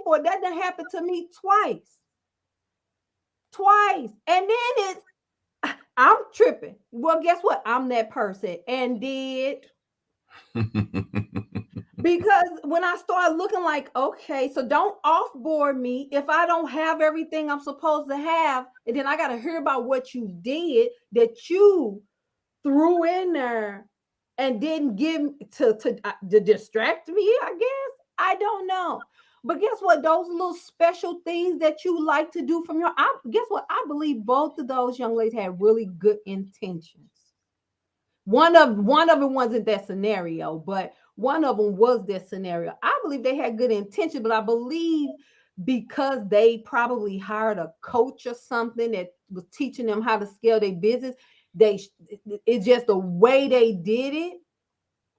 for. That didn't happen to me twice. And then I'm tripping. Well, guess what? I'm that person. And did. Because when I start looking like, okay, so don't offboard me if I don't have everything I'm supposed to have. And then I got to hear about what you did that you threw in there and didn't give to distract me, I guess. I don't know. But guess what? Those little special things that you like to do from guess what? I believe both of those young ladies had really good intentions. One of them wasn't that scenario, but one of them was that scenario. I believe they had good intention, but I believe because they probably hired a coach or something that was teaching them how to scale their business, it's just the way they did it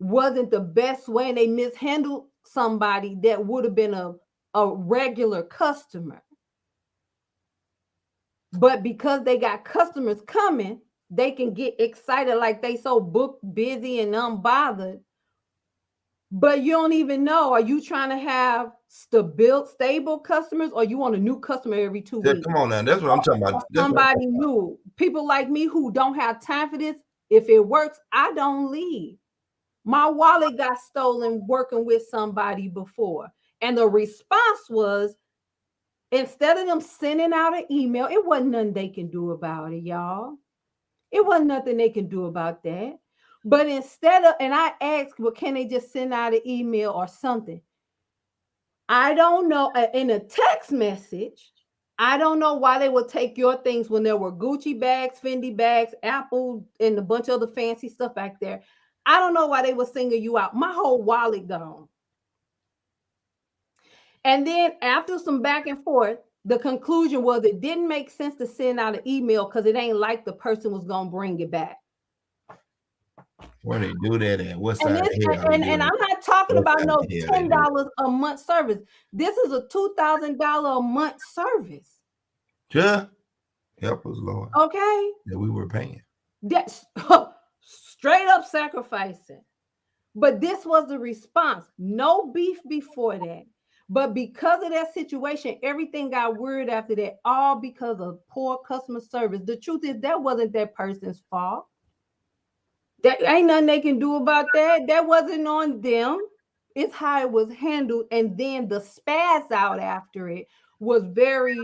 wasn't the best way, and they mishandled somebody that would have been a regular customer. But because they got customers coming, they can get excited like they so booked, busy, and unbothered. But you don't even know, are you trying to have stable customers, or you want a new customer every 2 weeks? Come on now, that's what I'm talking about. Somebody new. People like me who don't have time for this, if it works, I don't leave. My wallet got stolen working with somebody before. And the response was, instead of them sending out an email, it wasn't nothing they can do about it, y'all. It wasn't nothing they can do about that. But and I asked, well, can they just send out an email or something? I don't know. In a text message, I don't know why they would take your things when there were Gucci bags, Fendi bags, Apple, and a bunch of other fancy stuff back there. I don't know why they were singling you out. My whole wallet gone. And then after some back and forth, the conclusion was it didn't make sense to send out an email because it ain't like the person was going to bring it back. Where they do that at? What side of hell? And I'm not talking about no $10 a month service. This is a $2,000 a month service. Yeah. Help us, Lord. Okay. That we were paying. That's straight up sacrificing. But this was the response. No beef before that. But because of that situation, everything got weird after that, all because of poor customer service. The truth is that wasn't that person's fault. That ain't nothing they can do about that. That wasn't on them. It's how it was handled. And then the spaz out after it was very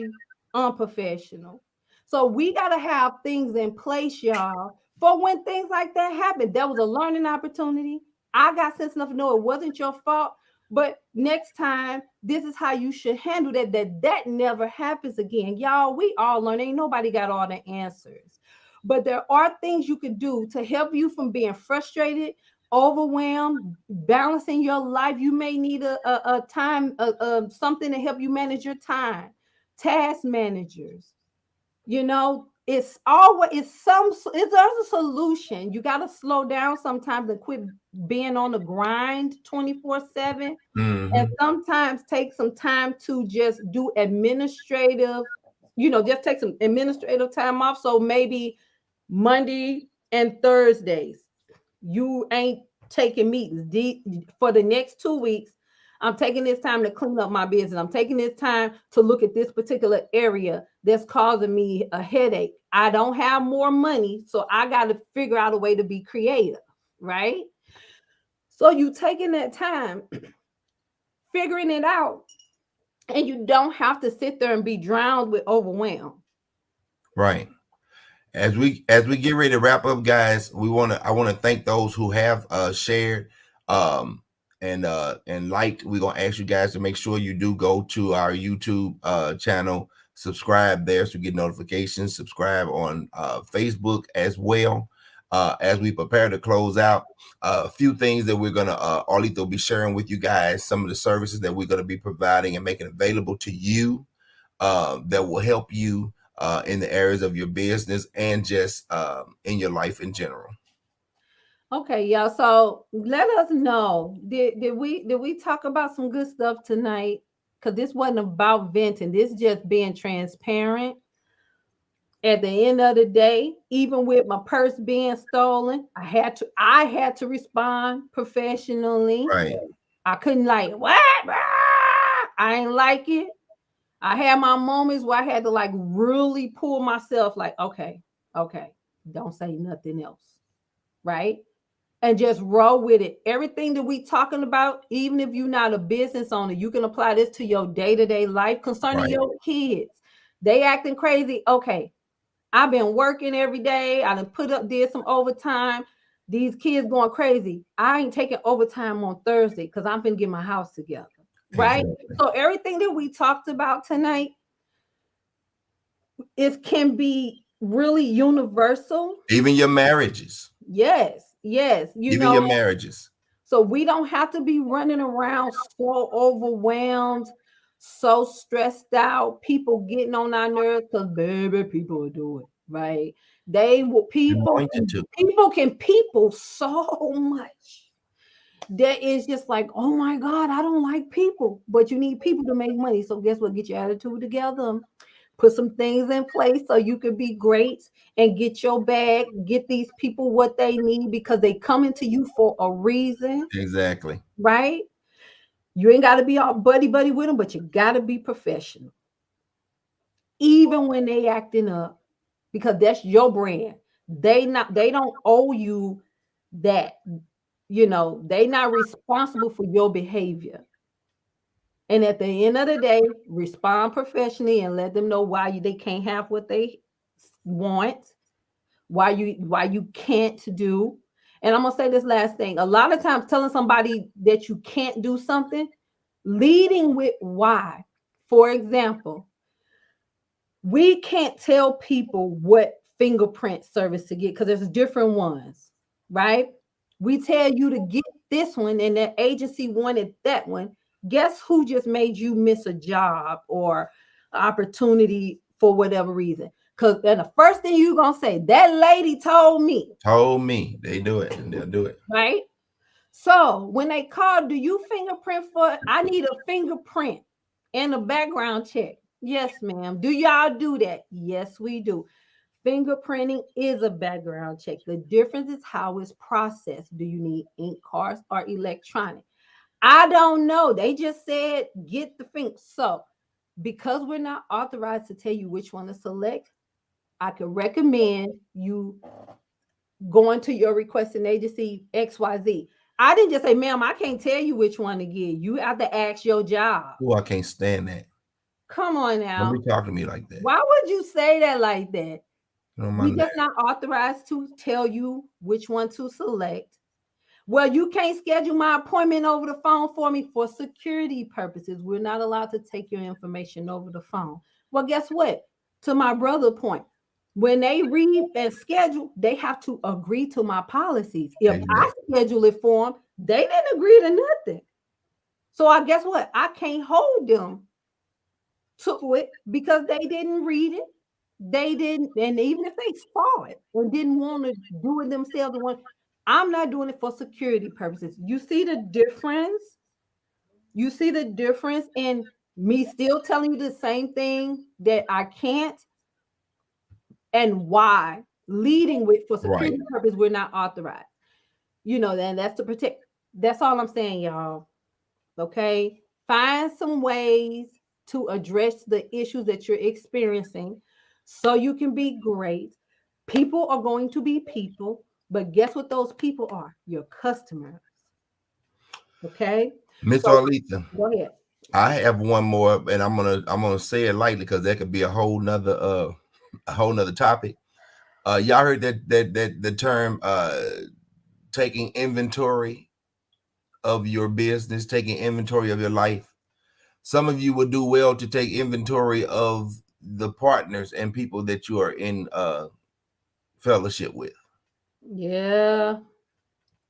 unprofessional. So we got to have things in place, y'all, for when things like that happen. That was a learning opportunity. I got sense enough to know it wasn't your fault. But next time, this is how you should handle that. That never happens again. Y'all, we all learn. Ain't nobody got all the answers. But there are things you can do to help you from being frustrated, overwhelmed, balancing your life. You may need a time, something to help you manage your time. Task managers, it's always there's a solution. You got to slow down sometimes and quit being on the grind 24/7, and Mhm. sometimes take some time to just do administrative, just take some administrative time off. So maybe Monday and Thursdays you ain't taking meetings. For the next 2 weeks, I'm taking this time to clean up my business. I'm taking this time to look at this particular area that's causing me a headache. I don't have more money, so I got to figure out a way to be creative, right? So you taking that time, figuring it out, and you don't have to sit there and be drowned with overwhelm. Right. As we get ready to wrap up, guys, I want to thank those who have shared um and liked. We're gonna ask you guys to make sure you do go to our YouTube channel, subscribe there so you get notifications, subscribe on Facebook as well. As we prepare to close out, a few things that we're gonna Arlita will be sharing with you guys, some of the services that we're gonna be providing and making available to you that will help you in the areas of your business and just in your life in general. Okay, y'all. So let us know. Did we talk about some good stuff tonight? Because this wasn't about venting. This just being transparent. At the end of the day, even with my purse being stolen, I had to respond professionally. Right. I couldn't like what? I ain't like it. I had my moments where I had to like really pull myself like, okay, don't say nothing else. Right? And just roll with it. Everything that we talking about, even if you're not a business owner, you can apply this to your day-to-day life concerning Right. your kids. They acting crazy. Okay, I've been working every day. I done did some overtime. These kids going crazy. I ain't taking overtime on Thursday because I'm gonna get my house together. Right? Exactly. So everything that we talked about tonight, it can be really universal. Even your marriages. Yes, yes. Even your marriages. So we don't have to be running around so overwhelmed, so stressed out, people getting on our nerves because baby, people will do it, right? They will Anointed to. people can people so much that is just like, oh my God, I don't like people, but you need people to make money. So guess what? Get your attitude together. Put some things in place so you can be great and get your bag, get these people what they need because they coming to you for a reason, Exactly. right? You ain't got to be all buddy buddy with them, but you got to be professional. Even when they acting up, because that's your brand. They don't owe you that. They not responsible for your behavior. And at the end of the day, respond professionally and let them know why they can't have what they want, why you can't do. And I'm gonna say this last thing. A lot of times telling somebody that you can't do something, leading with why. For example, we can't tell people what fingerprint service to get because there's different ones, right? We tell you to get this one and the agency wanted that one. Guess who just made you miss a job or opportunity for whatever reason? Because then the first thing you're gonna say, that lady told me. Told me. They do it and they'll do it. Right? So when they call, do you fingerprint for? I need a fingerprint and a background check. Yes, ma'am. Do y'all do that? Yes, we do. Fingerprinting is a background check. The difference is how it's processed. Do you need ink cards or electronic? I don't know. They just said get the finger. So because we're not authorized to tell you which one to select, I could recommend you going to your requesting agency XYZ. I didn't just say, ma'am, I can't tell you which one to get. You have to ask your job. Oh, I can't stand that. Come on now. Don't be talking to me like that. Why would you say that like that? You know, We just not authorized to tell you which one to select. Well, you can't schedule my appointment over the phone for me for security purposes. We're not allowed to take your information over the phone. Well, guess what? To my brother's point, when they read and schedule, they have to agree to my policies. If I schedule it for them, they didn't agree to nothing. So I guess what? I can't hold them to it because they didn't read it. They didn't, and even if they saw it and didn't want to do it themselves, I'm not doing it for security purposes. You see the difference? You see the difference in me still telling you the same thing that I can't, and why leading with for security purpose we're not authorized. Then that's to protect. That's all I'm saying, y'all. Okay, find some ways to address the issues that you're experiencing so you can be great. People are going to be people, but guess what those people are? Your customers. Okay, Miss so Arletha, go ahead. I have one more, and I'm gonna say it lightly because that could be a whole nother topic. Y'all heard that the term taking inventory of your business, taking inventory of your life. Some of you would do well to take inventory of the partners and people that you are in fellowship with. Yeah.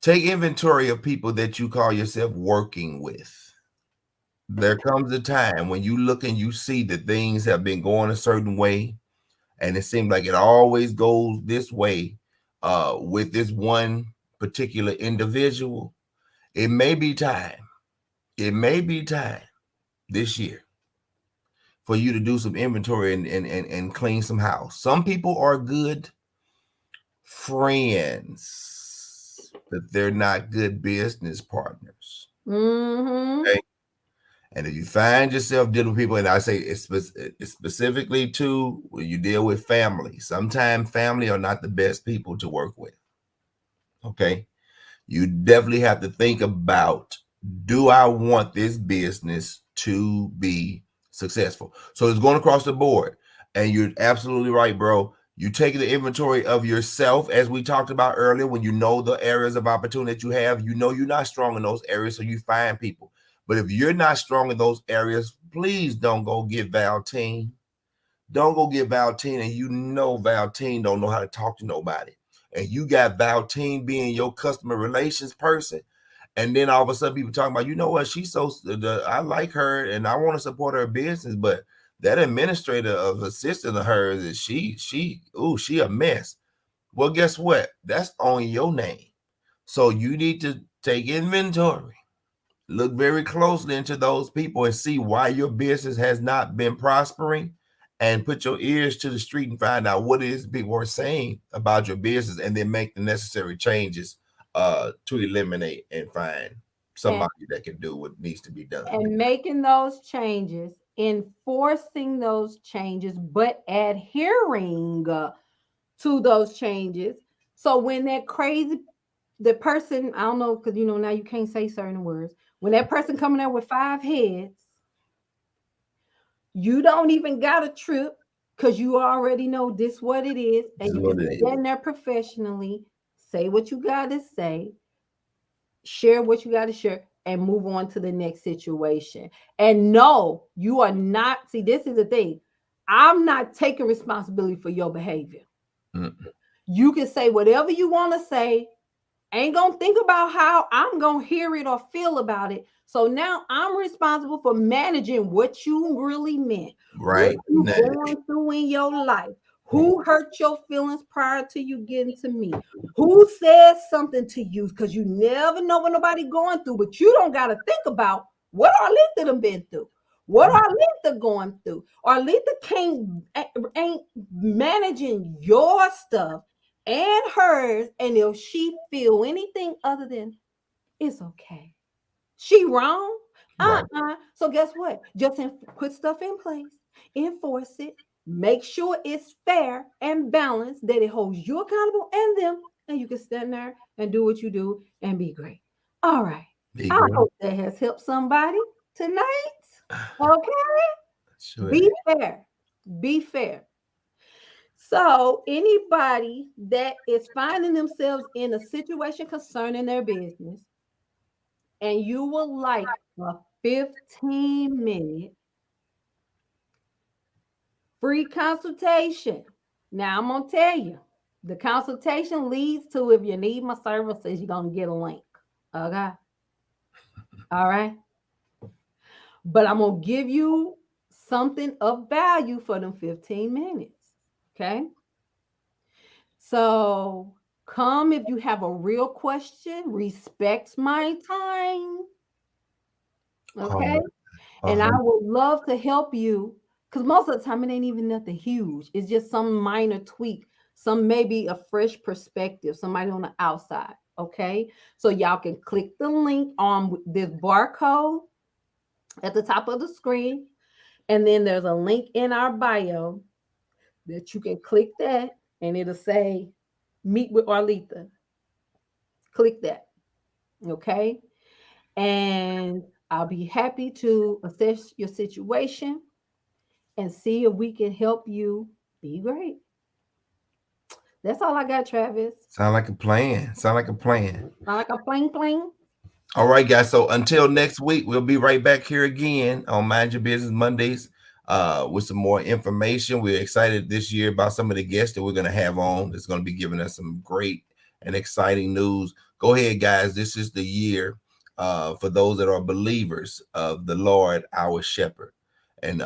Take inventory of people that you call yourself working with. There comes a time when you look and you see that things have been going a certain way, and it seems like it always goes this way with this one particular individual. It may be time this year for you to do some inventory and clean some house. Some people are good friends, but they're not good business partners. Mm-hmm. Okay? And if you find yourself dealing with people, and I say it's specifically to when you deal with family, sometimes family are not the best people to work with. Okay. You definitely have to think about, do I want this business to be successful? So it's going across the board. And you're absolutely right, bro. You take the inventory of yourself, as we talked about earlier, when you know the areas of opportunity that you have, you know you're not strong in those areas, so you find people. But if you're not strong in those areas, please don't go get Valtine. Don't go get Valtine, and you know Valtine don't know how to talk to nobody. And you got Valtine being your customer relations person. And then all of a sudden people talking about, you know what, she's so, I like her and I want to support her business, but that administrator of assistant of hers is she a mess. Well, guess what? That's on your name. So you need to take inventory. Look very closely into those people and see why your business has not been prospering, and put your ears to the street and find out what it is people are saying about your business, and then make the necessary changes to eliminate and find somebody that can do what needs to be done. And making those changes, enforcing those changes, but adhering to those changes. So when the person, I don't know, because now you can't say certain words. When that person coming there with 5 heads, you don't even got a trip because you already know this what it is, and you can stand there professionally, say what you got to say, share what you got to share, and move on to the next situation. And no, you are not. See, this is the thing. I'm not taking responsibility for your behavior. You can say whatever you want to say. Ain't gonna think about how I'm gonna hear it or feel about it. So now I'm responsible for managing what you really meant. Right. What you going through in your life. Who hurt your feelings prior to you getting to me? Who said something to you? Because you never know what nobody going through, but you don't gotta think about what Arletha done been through. What Arletha going through? Arletha ain't managing your stuff and hers, and if she feel anything other than it's okay, she wrong. So guess what? Just put stuff in place, enforce it, make sure it's fair and balanced, that it holds you accountable and them, and you can stand there and do what you do and be great. All right. I hope that has helped somebody tonight. Okay. Sure. Be fair. Be fair. So anybody that is finding themselves in a situation concerning their business and you would like a 15-minute free consultation. Now I'm gonna tell you, the consultation leads to, if you need my services, you're gonna get a link. Okay. All right. But I'm gonna give you something of value for them 15 minutes. Okay. So come if you have a real question, respect my time. Okay. And I would love to help you, because most of the time it ain't even nothing huge. It's just some minor tweak, some maybe a fresh perspective, somebody on the outside. Okay. So y'all can click the link on this barcode at the top of the screen. And then there's a link in our bio that you can click that and it'll say meet with Arletha. Click that. Okay. And I'll be happy to assess your situation and see if we can help you be great. That's all I got, Travis. Sound like a plan. Sound like a plan. Sound like a pling. All right, guys. So until next week, we'll be right back here again on Mind Your Business Mondays with some more information. We're excited this year about some of the guests that we're going to have on. That's going to be giving us some great and exciting news. Go ahead, guys. This is the year for those that are believers of the Lord, our shepherd. And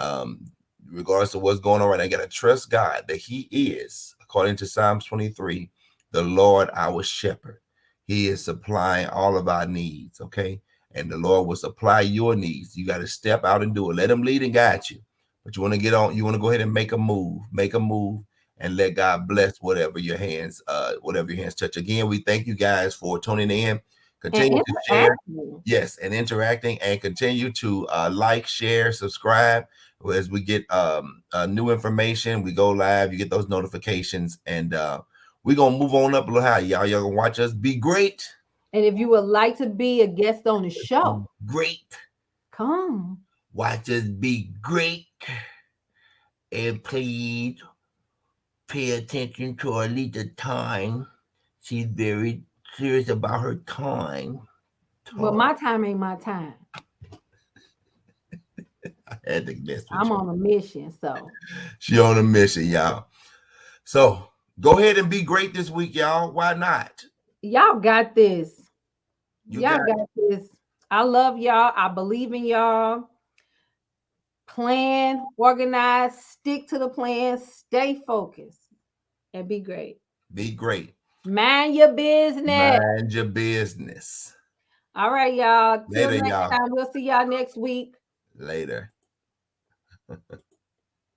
regardless of what's going on right now, I got to trust God that he is, according to Psalms 23, the Lord, our shepherd. He is supplying all of our needs, okay? And the Lord will supply your needs. You got to step out and do it. Let him lead and guide you. But you want to get on, you want to go ahead and make a move, and let God bless whatever your hands touch. Again, we thank you guys for tuning in. Continue to share. Yes, and interacting, and continue to like, share, subscribe. As we get new information, we go live, you get those notifications, and we're going to move on up a little higher. Y'all going to watch us be great. And if you would like to be a guest on the show, great. Come. Watch us be great. And please pay attention to Arletha's time. She's very serious about her time. Well, my time ain't my time. I had to guess. I'm on a mission, so. She on a mission, y'all. So go ahead and be great this week, y'all. Why not? Y'all got this. Y'all got this. I love y'all. I believe in y'all. Plan, organize, stick to the plan, stay focused, and be great. Be great. Mind your business. Mind your business. All right, y'all. Later, Till next y'all. time. We'll see y'all next week. Later.